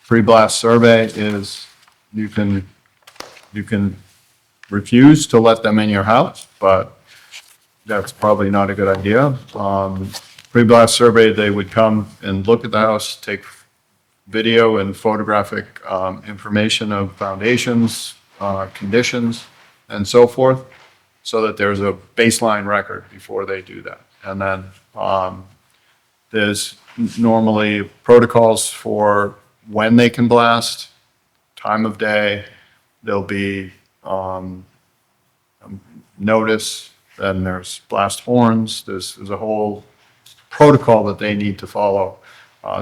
Pre-blast survey is, you can refuse to let them in your house, but that's probably not a good idea. Pre-blast survey, they would come and look at the house, take video and photographic information of foundations, conditions, and so forth, so that there's a baseline record before they do that. And then there's normally protocols for when they can blast, time of day. There'll be notice, then there's blast horns. There's a whole protocol that they need to follow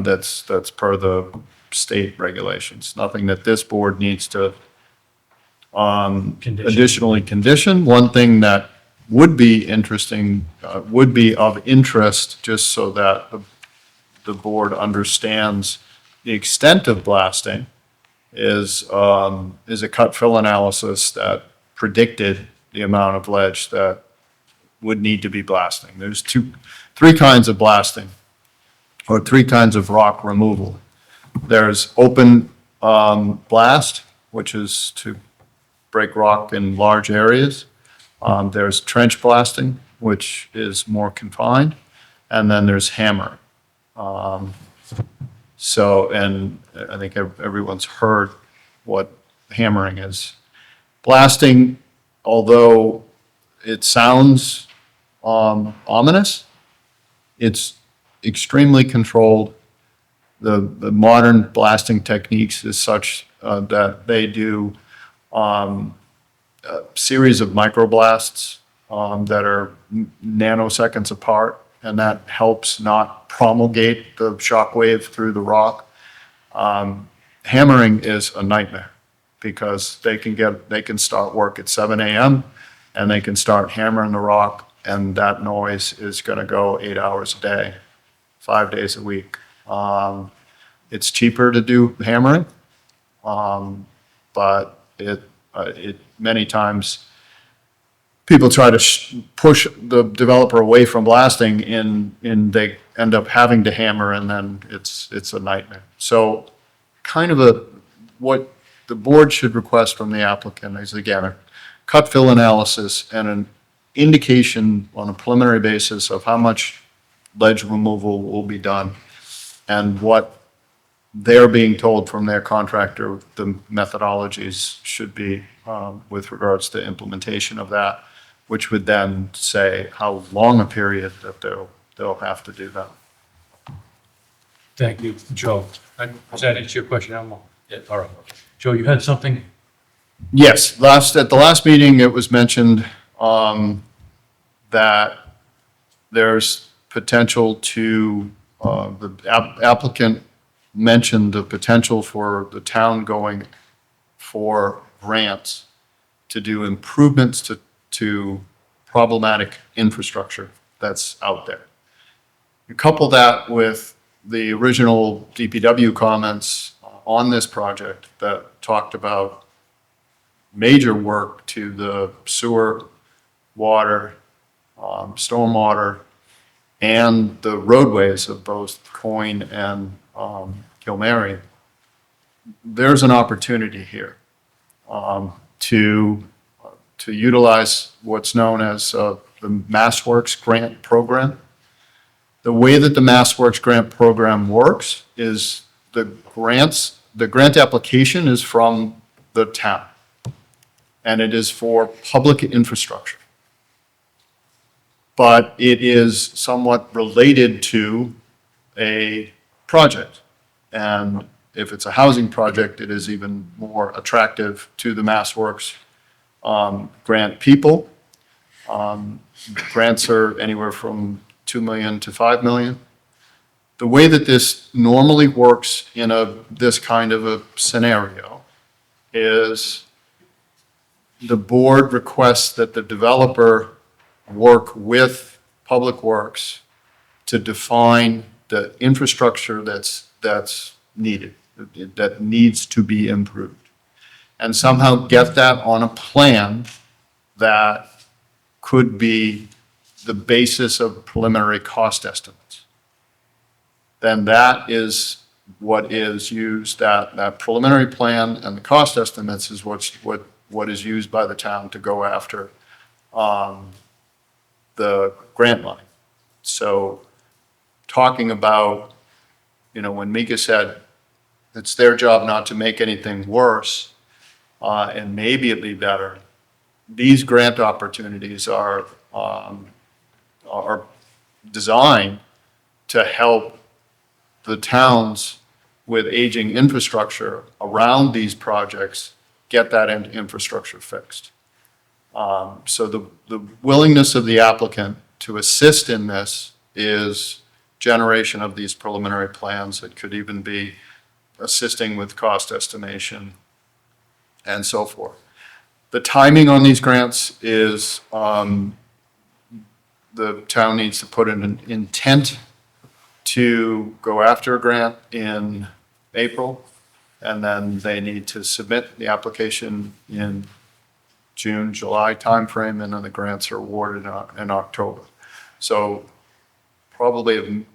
that's per the state regulations. Nothing that this board needs to additionally condition. One thing that would be interesting, would be of interest, just so that the board understands the extent of blasting, is a cut fill analysis that predicted the amount of ledge that would need to be blasting. There's three kinds of blasting, or three kinds of rock removal. There's open blast, which is to break rock in large areas. There's trench blasting, which is more confined, and then there's hammer. So, and I think everyone's heard what hammering is. Blasting, although it sounds ominous, it's extremely controlled. The modern blasting techniques is such that they do a series of microblasts that are nanoseconds apart, and that helps not promulgate the shock wave through the rock. Hammering is a nightmare, because they can start work at 7 a.m. and they can start hammering the rock, and that noise is going to go 8 hours a day, 5 days a week. It's cheaper to do hammering, but it many times people try to push the developer away from blasting, and they end up having to hammer, and then it's a nightmare. So kind of what the board should request from the applicant is again, a cut fill analysis and an indication on a preliminary basis of how much ledge removal will be done and what they're being told from their contractor, the methodologies should be with regards to implementation of that, which would then say how long a period that they'll have to do that. Thank you, Joe. Does that answer your question, Elmo? Yeah. All right. Joe, you had something? Yes, at the last meeting, it was mentioned that there's potential to, the applicant mentioned the potential for the town going for grants to do improvements to problematic infrastructure that's out there. You couple that with the original DPW comments on this project that talked about major work to the sewer, water, stormwater, and the roadways of both Coyne and Kilmary. There's an opportunity here to utilize what's known as the MassWorks grant program. The way that the MassWorks grant program works is the grant application is from the town, and it is for public infrastructure. But it is somewhat related to a project. And if it's a housing project, it is even more attractive to the MassWorks grant people. Grants are anywhere from $2 million to $5 million. The way that this normally works in this kind of a scenario is the board requests that the developer work with Public Works to define the infrastructure that's needed, that needs to be improved, and somehow get that on a plan that could be the basis of preliminary cost estimates. Then that is what is used, that preliminary plan and the cost estimates is what is used by the town to go after the grant money. So talking about, when Mika said it's their job not to make anything worse, and maybe it'd be better, these grant opportunities are designed to help the towns with aging infrastructure around these projects get that infrastructure fixed. So the willingness of the applicant to assist in this is generation of these preliminary plans. It could even be assisting with cost estimation and so forth. The timing on these grants is the town needs to put in an intent to go after a grant in April, and then they need to submit the application in June, July timeframe, and then the grants are awarded in October. So probably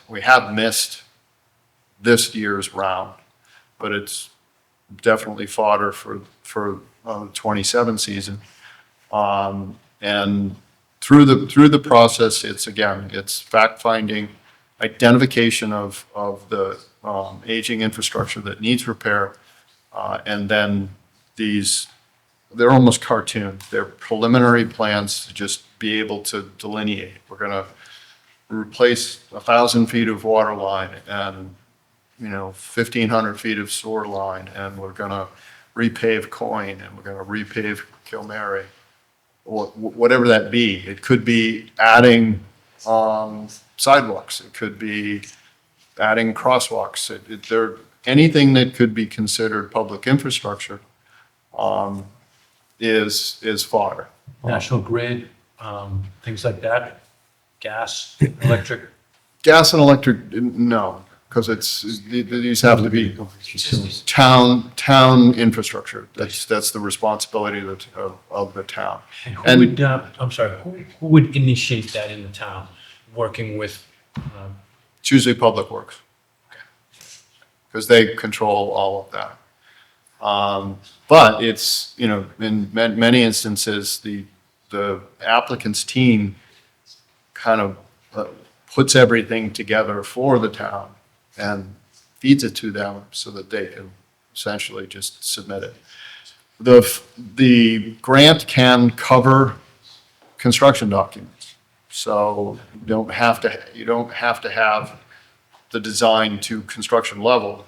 we have missed this year's round, but it's definitely fodder for the 27 season. And through the process, it's fact-finding, identification of the aging infrastructure that needs repair, and then they're almost cartoons. They're preliminary plans to just be able to delineate. We're going to replace 1,000 feet of water line and 1,500 feet of sewer line, and we're going to repave Coyne, and we're going to repave Kilmary, or whatever that be. It could be adding sidewalks. It could be adding crosswalks. Anything that could be considered public infrastructure is fodder. National Grid, things like that? Gas, electric? Gas and electric, no, because these have to be town infrastructure. That's the responsibility of the town. And who would, I'm sorry, who would initiate that in the town, working with? It's usually Public Works, because they control all of that. But it's, you know, in many instances, the applicant's team kind of puts everything together for the town and feeds it to them so that they can essentially just submit it. The grant can cover construction documents. So you don't have to have the design to construction level.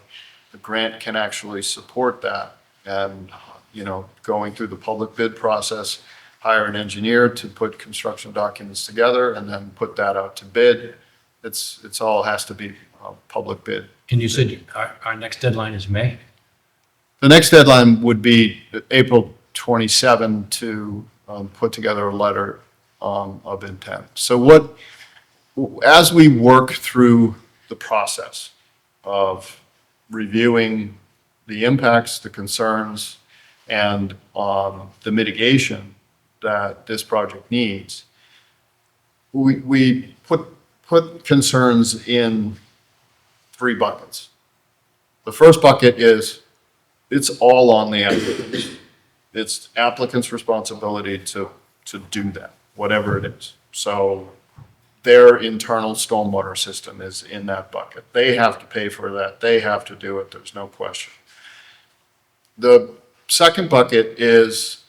The grant can actually support that. And, you know, going through the public bid process, hire an engineer to put construction documents together and then put that out to bid. It's all has to be a public bid. And you said our next deadline is May? The next deadline would be April 27 to put together a letter of intent. So as we work through the process of reviewing the impacts, the concerns, and the mitigation that this project needs, we put concerns in 3 buckets. The first bucket is it's all on the applicant. It's applicant's responsibility to do that, whatever it is. So their internal stormwater system is in that bucket. They have to pay for that. They have to do it. There's no question. The second bucket is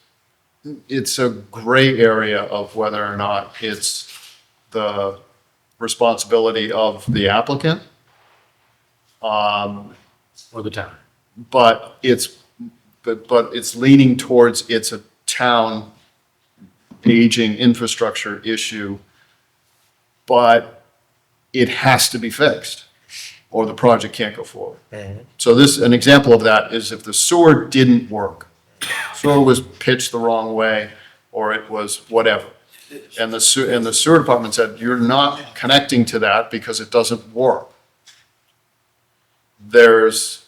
it's a gray area of whether or not it's the responsibility of the applicant. Or the town. But it's leaning towards it's a town aging infrastructure issue, but it has to be fixed or the project can't go forward. So an example of that is if the sewer didn't work, sewer was pitched the wrong way or it was whatever. And the sewer department said, you're not connecting to that because it doesn't work. There's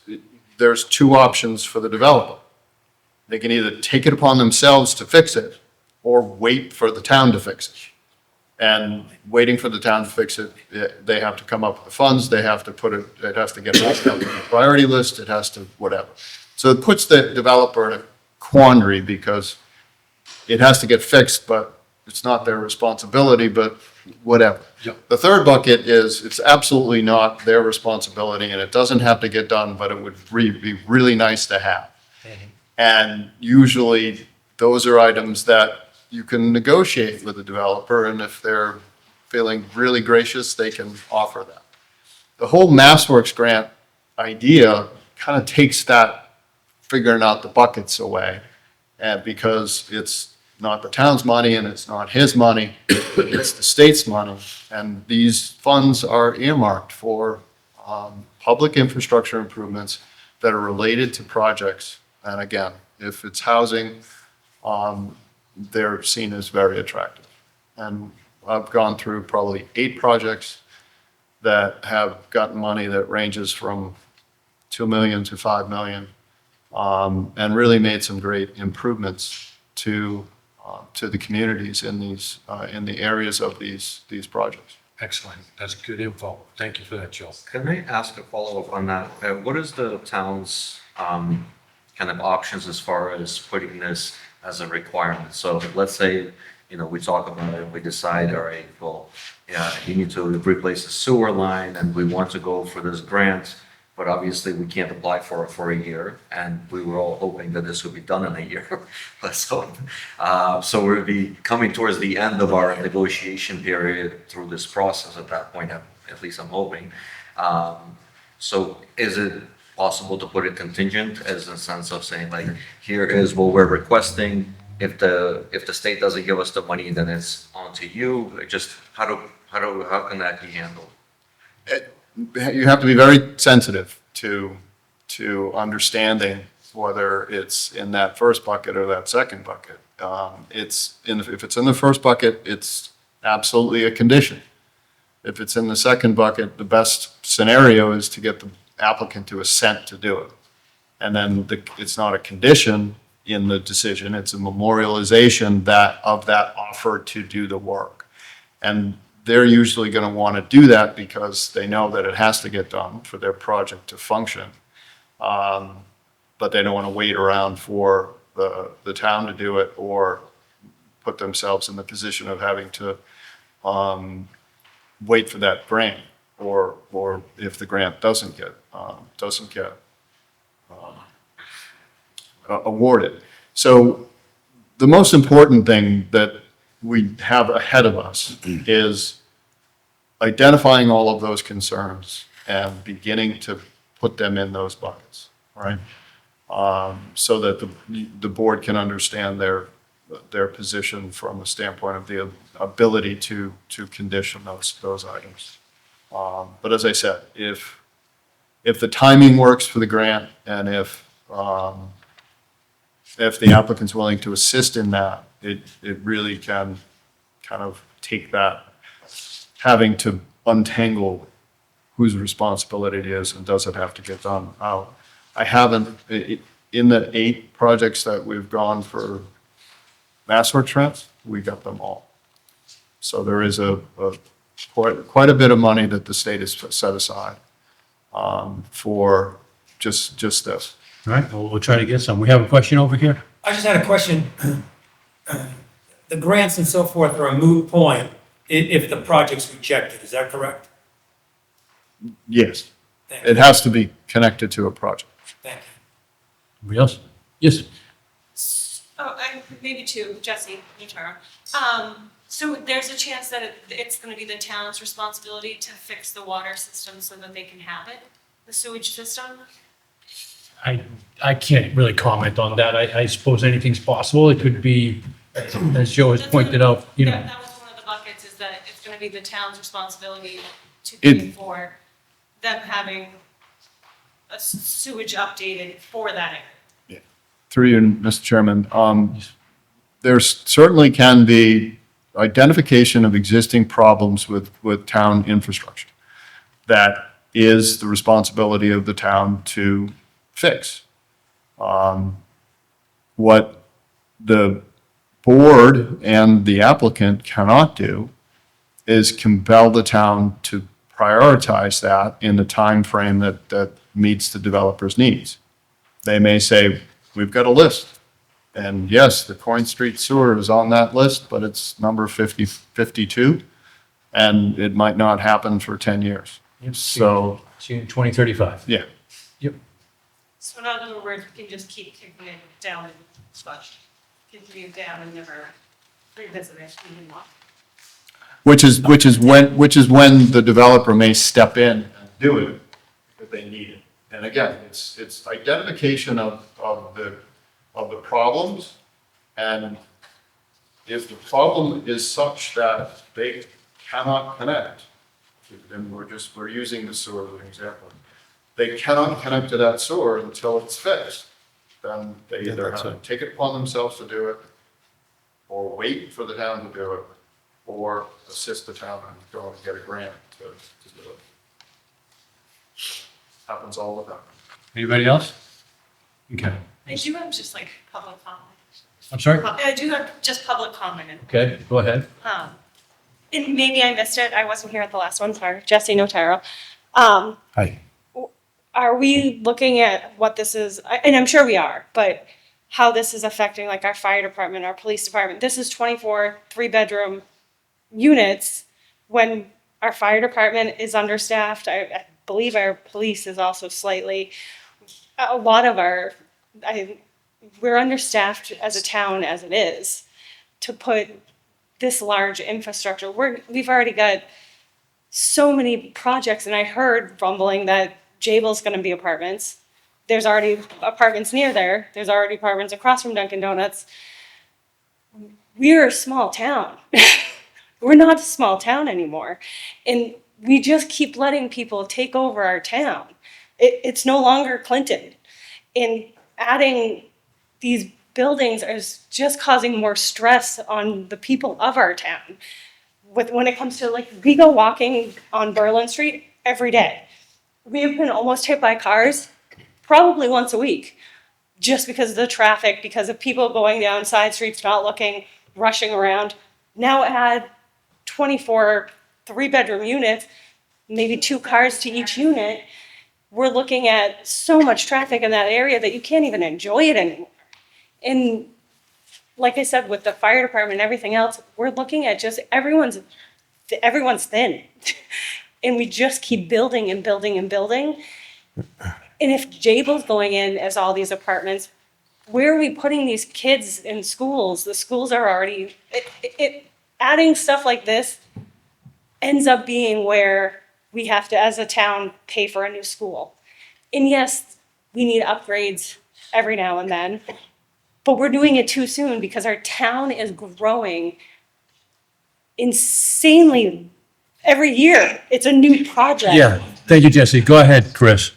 2 options for the developer. They can either take it upon themselves to fix it or wait for the town to fix it. And waiting for the town to fix it, they have to come up with the funds, they have to it has to get on the priority list, it has to whatever. So it puts the developer in a quandary because it has to get fixed, but it's not their responsibility, but whatever. Yep. The third bucket is it's absolutely not their responsibility and it doesn't have to get done, but it would be really nice to have. And usually those are items that you can negotiate with the developer, and if they're feeling really gracious, they can offer that. The whole MassWorks grant idea kind of takes that figuring out the buckets away, and because it's not the town's money and it's not his money, it's the state's money, and these funds are earmarked for public infrastructure improvements that are related to projects. And again, if it's housing, they're seen as very attractive. And I've gone through probably 8 projects that have gotten money that ranges from $2 million to $5 million, and really made some great improvements to the communities in the areas of these projects. Excellent. That's good info. Thank you for that, Joe. Can I ask a follow-up on that? What is the town's kind of options as far as putting this as a requirement? So let's say, you know, we talk about it, we decide, all right, well, yeah, you need to replace the sewer line and we want to go for this grant, but obviously we can't apply for it for a year. And we were all hoping that this would be done in a year. Let's hope. So we'll be coming towards the end of our negotiation period through this process at that point, at least I'm hoping. So is it possible to put it contingent as a sense of saying like, here is what we're requesting. If the state doesn't give us the money, then it's on to you. Like, just how can that be handled? You have to be very sensitive to understanding whether it's in that first bucket or that second bucket. If it's in the first bucket, it's absolutely a condition. If it's in the second bucket, the best scenario is to get the applicant to assent to do it. And then it's not a condition in the decision, it's a memorialization of that offer to do the work. And they're usually going to want to do that because they know that it has to get done for their project to function. But but they don't want to wait around for the town to do it or put themselves in the position of having to wait for that grant, or if the grant doesn't get awarded. So the most important thing that we have ahead of us is identifying all of those concerns and beginning to put them in those buckets, right? So that the board can understand their position from the standpoint of the ability to condition those items. But as I said, if the timing works for the grant, and if the applicant's willing to assist in that, it really can kind of take that, having to untangle whose responsibility it is and does it have to get done out. I haven't, in the 8 projects that we've gone for mass work trends, we got them all. So there is quite a bit of money that the state has set aside for just this. All right, well, we'll try to get some. We have a question over here. I just had a question. The grants and so forth are a moot point if the project's rejected, is that correct? Yes. Thank It has to be connected to a project. Thank you. Anybody else? Yes. Oh, and maybe two, Jesse, you Tara. So there's a chance that it's gonna be the town's responsibility to fix the water system so that they can have it, the sewage system? I can't really comment on that. I suppose anything's possible. It could be, as Joe has pointed out, you know. That was one of the buckets, is that it's gonna be the town's responsibility to pay for them having a sewage updated for that area. Through you, Mr. Chairman, there certainly can be identification of existing problems with town infrastructure. That is the responsibility of the town to fix. What the board and the applicant cannot do is compel the town to prioritize that in the time frame that meets the developer's needs. They may say, we've got a list, and yes, the Coyne Street sewer is on that list, but it's number 52, and it might not happen for 10 years. So, See you in 2035. yeah. Yep. So in other words, we can just keep kicking it down and continue down and never revisit it anymore. Which is when the developer may step in and do it if they need it. And again, it's identification of the problems, and if the problem is such that they cannot connect, and we're using the sewer as an example, they cannot connect to that sewer until it's fixed, then they either have to take it upon themselves to do it, or wait for the town to do it, or assist the town and go and get a grant to do it. Happens all the time. Anybody else? Okay. I do have just like public comment. I'm sorry? I do have just public comment. Okay, go ahead. And maybe I missed it. I wasn't here at the last one. Sorry, Jesse Notaro. Hi. Are we looking at what this is? And I'm sure we are, but how this is affecting like our fire department, our police department? This is 24 3-bedroom units when our fire department is understaffed. I believe our police is also slightly. A lot of we're understaffed as a town as it is to put this large infrastructure. We've already got so many projects, and I heard rumbling that Jabil's going to be apartments. There's already apartments near there. There's already apartments across from Dunkin' Donuts. We're a small town. We're not a small town anymore. And we just keep letting people take over our town. It's no longer Clinton. And adding these buildings is just causing more stress on the people of our town. When it comes to, like, we go walking on Berlin Street every day. We have been almost hit by cars probably once a week just because of the traffic, because of people going down side streets, not looking, rushing around. Now add 24 3-bedroom units, maybe 2 cars to each unit. we're looking at so much traffic in that area that you can't even enjoy it anymore. And like I said, with the fire department and everything else, we're looking at just everyone's thin. And we just keep building and building and building. And if Jabil's going in as all these apartments, where are we putting these kids in schools? The schools are already, adding stuff like this ends up being where we have to, as a town, pay for a new school. And yes, we need upgrades every now and then, but we're doing it too soon because our town is growing insanely every year. It's a new project. Yeah, thank you, Jesse. Go ahead, Chris.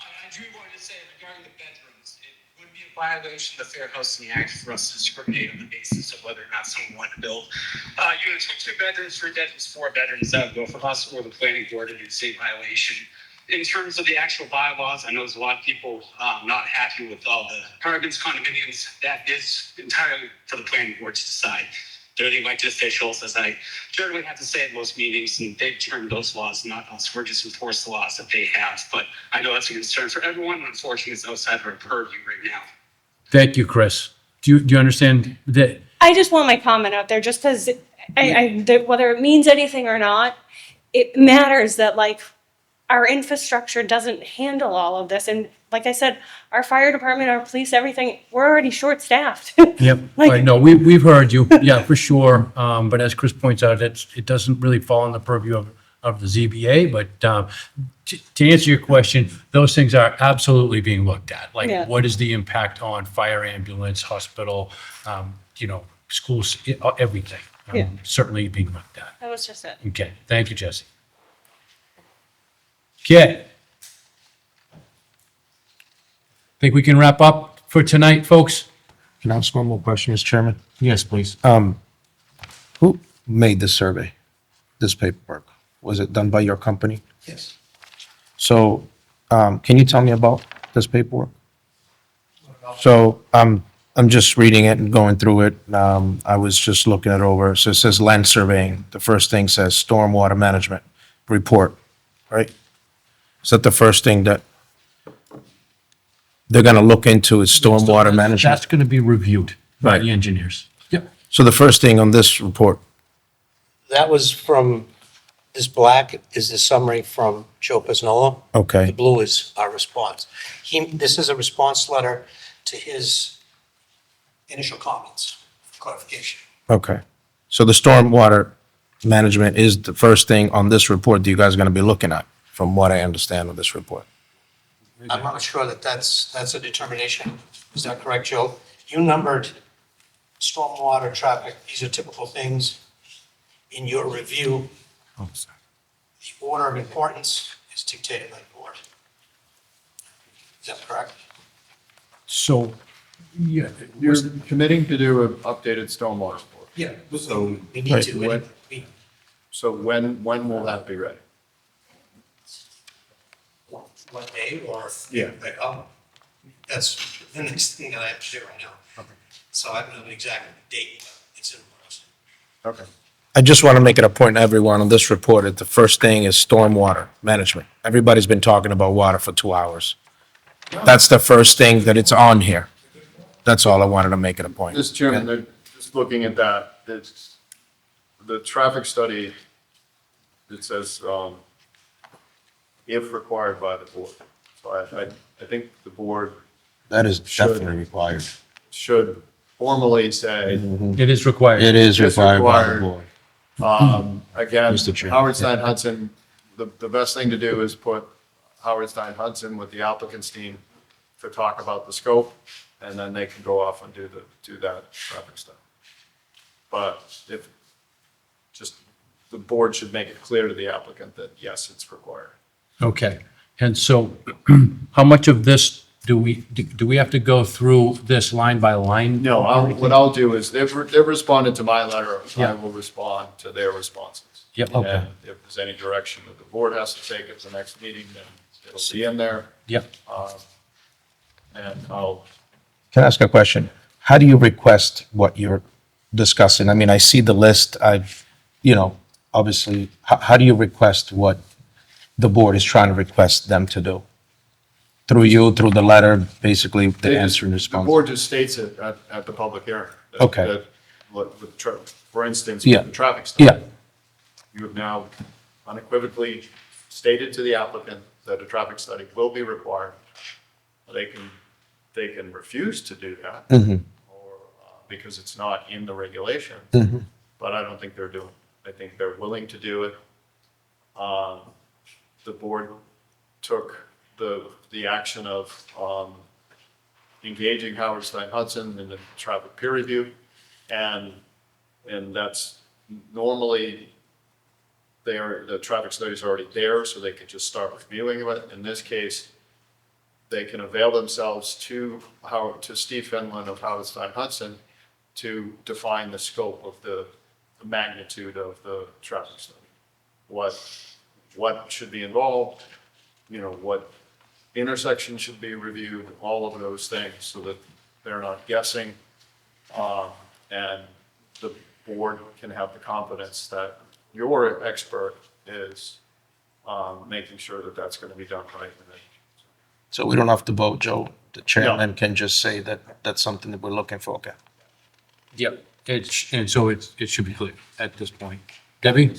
I do want to say regarding the bedrooms, it would be a violation of the Fair Housing Act for us to discriminate on the basis of whether or not someone wanted to build units with 2 bedrooms, 3 bedrooms, 4 bedrooms. That would go from us or the planning board to do the same violation. In terms of the actual bylaws, I know there's a lot of people not happy with all the apartments, condominiums. That is entirely for the planning board to decide. They're the elected officials, as I generally have to say at most meetings, and they determine those laws, not us. We're just enforce the laws that they have. But I know that's a concern for everyone, and unfortunately, it's outside of our purview right now. Thank you, Chris. Do you understand that? I just want my comment out there just because whether it means anything or not, it matters that like our infrastructure doesn't handle all of this. And like I said, our fire department, our police, everything, we're already short-staffed. Yep, I know, we've heard you, yeah, for sure. But as Chris points out, it doesn't really fall in the purview of the ZBA, but to answer your question, those things are absolutely being looked at. Yeah. Like, what is the impact on fire, ambulance, hospital, schools, everything? Yeah. Certainly being looked at. That was just it. Okay, thank you, Jesse. Okay. Think we can wrap up for tonight, folks? Can I ask one more question, Mr. Chairman? Yes, please. Who made this survey, this paperwork? Was it done by your company? Yes. So, can you tell me about this paperwork? So, I'm just reading it and going through it. I was just looking it over. So it says land surveying. The first thing says stormwater management report, right? Is that the first thing that they're gonna look into is stormwater management? That's gonna be reviewed by Right. the engineers. Yep. So the first thing on this report, That was from, this black is the summary from Joe Pisnola. The okay, blue is our response. This is a response letter to his initial comments, clarification. okay. So the stormwater management is the first thing on this report that you guys are gonna be looking at, from what I understand of this report. I'm not sure that that's a determination. Is that correct, Joe? You numbered stormwater, traffic, these are typical things in your review. Oh, sorry. The order of importance is dictated by the board. Is that correct? So, yeah, You're committing to do an updated stormwater report. Yeah. So, We need to. When- We- so when will that be ready? One day or? Yeah. That's the next thing that I have to do right now. So I don't know the exact date, but it's in the process. Okay. I just want to make it a point to everyone on this report that the first thing is stormwater management. Everybody's been talking about water for 2 hours. That's the first thing that it's on here. That's all I wanted to make it a point. Mr. Chairman, they're just looking at that, it's, the traffic study, it says, if required by the board. So I think the board That is Should- definitely required. should formally say. it is required. It is It's required by the required. board. Again, Mr. Chairman. Howard Stein Hudson, the best thing to do is put Howard Stein Hudson with the applicant's team to talk about the scope, and then they can go off and do that traffic stuff. But if, just, the board should make it clear to the applicant that, yes, it's required. Okay, and so how much of this do we have to go through this line by line? No, what I'll do is, they've responded to my letter, I Yeah. will respond to their responses. Yep, okay, And if there's any direction that the board has to take at the next meeting, then it'll be in there. yep. And I'll, Can I ask a question? How do you request what you're discussing? I mean, I see the list, obviously, how do you request what the board is trying to request them to do? through you, through the letter, basically the answer and The response. board just states it at the public hearing. Okay. For instance, Yeah. with the traffic study. Yeah. You have now unequivocally stated to the applicant that a traffic study will be required. They can refuse to do that, Mhm. because it's not in the regulation, Mhm. but I don't think they're doing it. I think they're willing to do it. The board took the action of engaging Howard Stein Hudson in the traffic peer review, and that's normally the traffic study's already there, so they could just start reviewing it. In this case, they can avail themselves to Steve Finland of Howard Stein Hudson to define the scope of the magnitude of the traffic study. What should be involved, what intersections should be reviewed, all of those things, so that they're not guessing. And the board can have the confidence that your expert is making sure that that's going to be done right. So we don't have to vote, Joe. The chairman can just say that that's something that we're looking for, okay? Yep. And so it should be clear at this point. Debbie?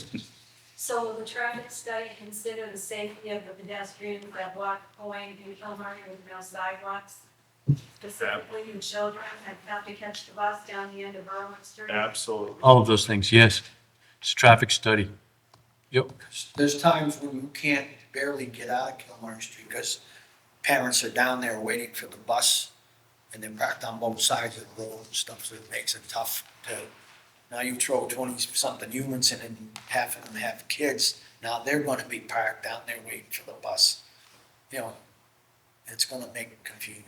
So will the traffic study consider the safety of the pedestrians that block Coyne and Kilmartin with no sidewalks? Specifically the children that have to catch the bus down the end of Berlin Street? Absolutely. All of those things, yes. It's a traffic study. Yep. There's times when you can't barely get out of Kilmartin Street because parents are down there waiting for the bus and they're parked on both sides of the road and stuff, so it makes it tough to, now you throw 20-something humans in and half of them have kids, now they're gonna be parked down there waiting for the bus. It's gonna make confusion.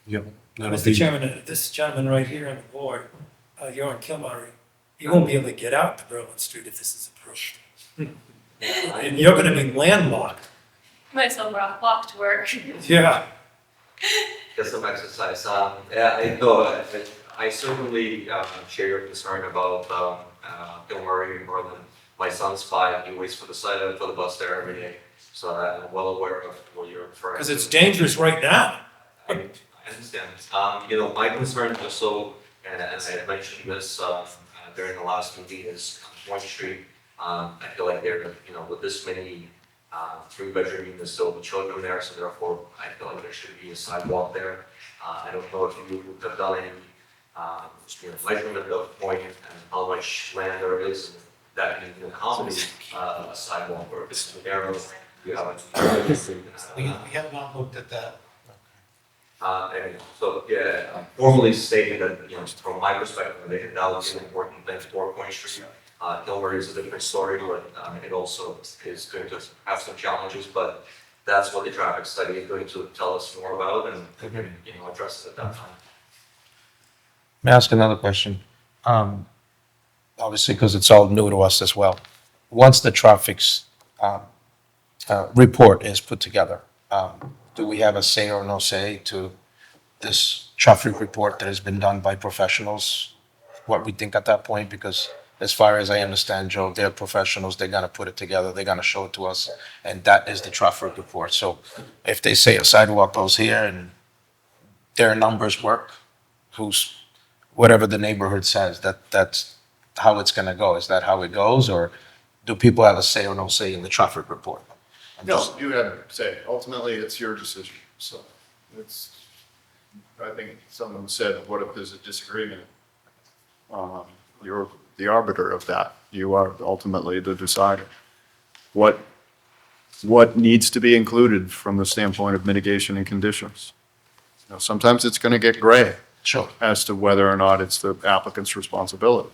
Yep. Mr. Chairman, this gentleman right here on the board, you're on Kilmartin, you won't be able to get out to Berlin Street if this is approved. And you're gonna be landlocked. Might as well walk to work. Yeah. Get some exercise. Yeah, I certainly share your concern about Gilmurray and Berlin. My son's 5, he waits for the bus there every day. So I'm well aware of what you're referring to. Because it's dangerous right now. I understand. My concern also, and as I mentioned this during the last meeting, is on Coyne Street. I feel like with this many 3-bedroom units, still with children there, so therefore I feel like there should be a sidewalk there. I don't know if you have done any measurement of Coyne and how much land there is that can accommodate a sidewalk, or if it's narrow, you have We have not looked at that. And so, yeah, formally stating that, from my perspective, that was an important thing for Coyne Street. Gilmurray is a different story, but it also is going to have some challenges, but that's what the traffic study is going to tell us more about and, address it at that time. May I ask another question? Obviously, because it's all new to us as well. Once the traffic's report is put together, do we have a say or no say to this traffic report that has been done by professionals? What we think at that point? Because as far as I understand, Joe, they're professionals, they're gonna put it together, they're gonna show it to us, and that is the traffic report. So if they say a sidewalk goes here and their numbers work, whatever the neighborhood says, that's how it's gonna go. Is that how it goes, or do people have a say or no say in the traffic report? No, you have to say, ultimately, it's your decision, so I think someone said, what if there's a disagreement? You're the arbiter of that. You are ultimately the decider. What needs to be included from the standpoint of mitigation and conditions? Sometimes it's gonna get gray. Sure. As to whether or not it's the applicant's responsibility.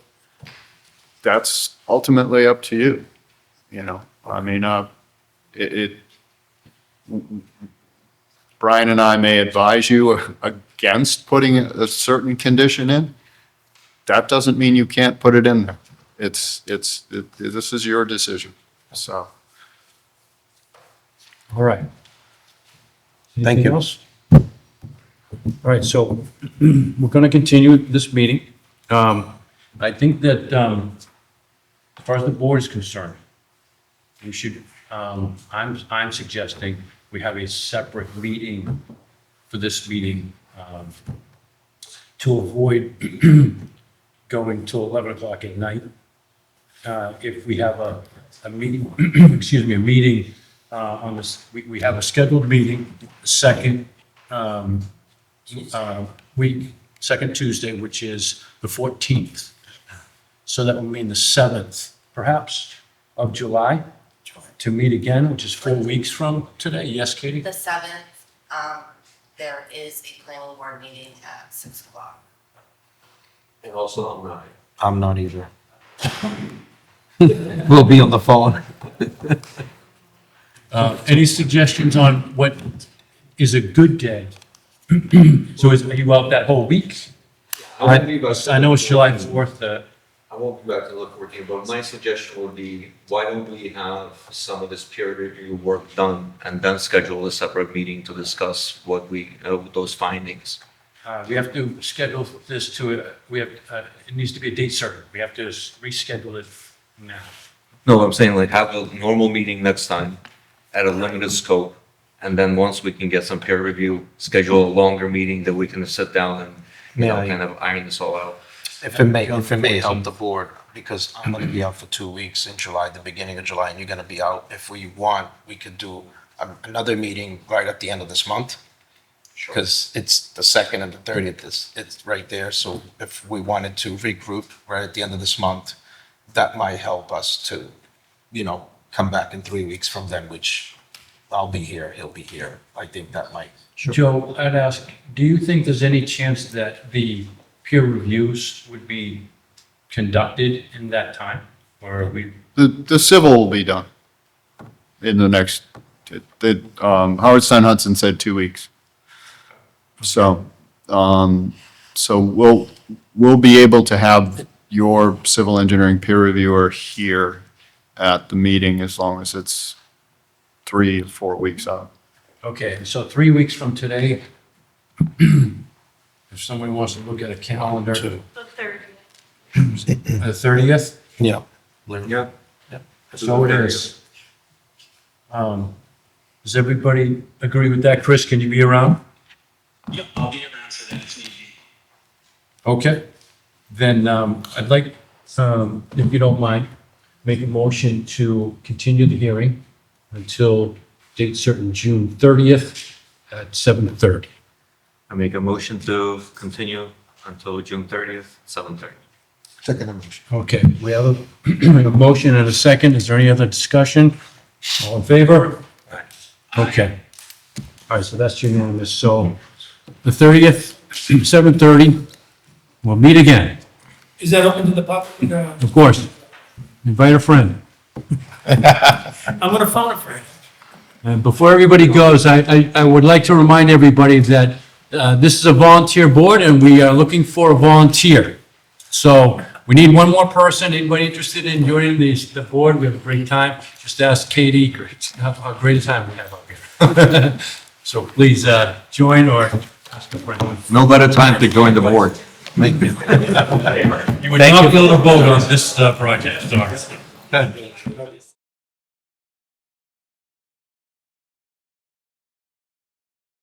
That's ultimately up to you, Brian and I may advise you against putting a certain condition in. That doesn't mean you can't put it in there. This is your decision, so. All right. Thank Anything you. else? All right, so we're going to continue this meeting. I think that as far as the board is concerned, we should, I'm suggesting we have a separate meeting for this meeting, to avoid going till 11 o'clock at night. If we have a meeting, excuse me, a meeting on this, we have a scheduled meeting, the second week, second Tuesday, which is the 14th. So that would mean the 7th, perhaps, of July, to meet again, which is 4 weeks from today. Yes, Katie? The 7th, there is a planning board meeting at 6 o'clock. And also, I'm not. I'm not either. We'll be on the phone. Any suggestions on what is a good day? So are you out that whole week? I know it's July 4th. I won't be back to look 14, but my suggestion would be, why don't we have some of this peer review work done and then schedule a separate meeting to discuss what those findings? We have to schedule this to, it needs to be a date certain. We have to reschedule it now. No, I'm saying like have a normal meeting next time at a limited scope. And then once we can get some peer review, schedule a longer meeting that we can sit down and, kind of iron this all out. If it may help the board, because I'm gonna be out for 2 weeks in July, the beginning of July, and you're gonna be out. If we want, we could do another meeting right at the end of this month. Because it's the 2nd and the 30th, it's right there. So if we wanted to regroup right at the end of this month, that might help us to, come back in 3 weeks from then, which I'll be here, he'll be here. I think that might. Joe, I'd ask, do you think there's any chance that the peer reviews would be conducted in that time? Or are we? The civil will be done in the next, Howard Stein Hudson said 2 weeks. So, we'll be able to have your civil engineering peer reviewer here at the meeting as long as it's 3 or 4 weeks out. Okay, so 3 weeks from today, if somebody wants to look at a calendar. The 30th. The 30th? Yeah. Yeah. So it is. Does everybody agree with that? Chris, can you be around? Yep, I'll be around for that if need be. Okay, then I'd like, if you don't mind, make a motion to continue the hearing until date certain June 30th at 7:30. I make a motion to continue until June 30th, 7:30. Second motion. Okay, we have a motion and a second. Is there any other discussion? All in favor? Okay. All right, so that's unanimous. So the 30th, 7:30, we'll meet again. Is that open to the public? Of course. Invite a friend. I'm gonna phone a friend. And before everybody goes, I would like to remind everybody that this is a volunteer board and we are looking for a volunteer. So we need one more person. Anybody interested in joining the board? We have a great time. Just ask Katie how great a time we have up here. So please join or ask a friend. No better time to join the board. You would not be able to vote on this project. Sorry.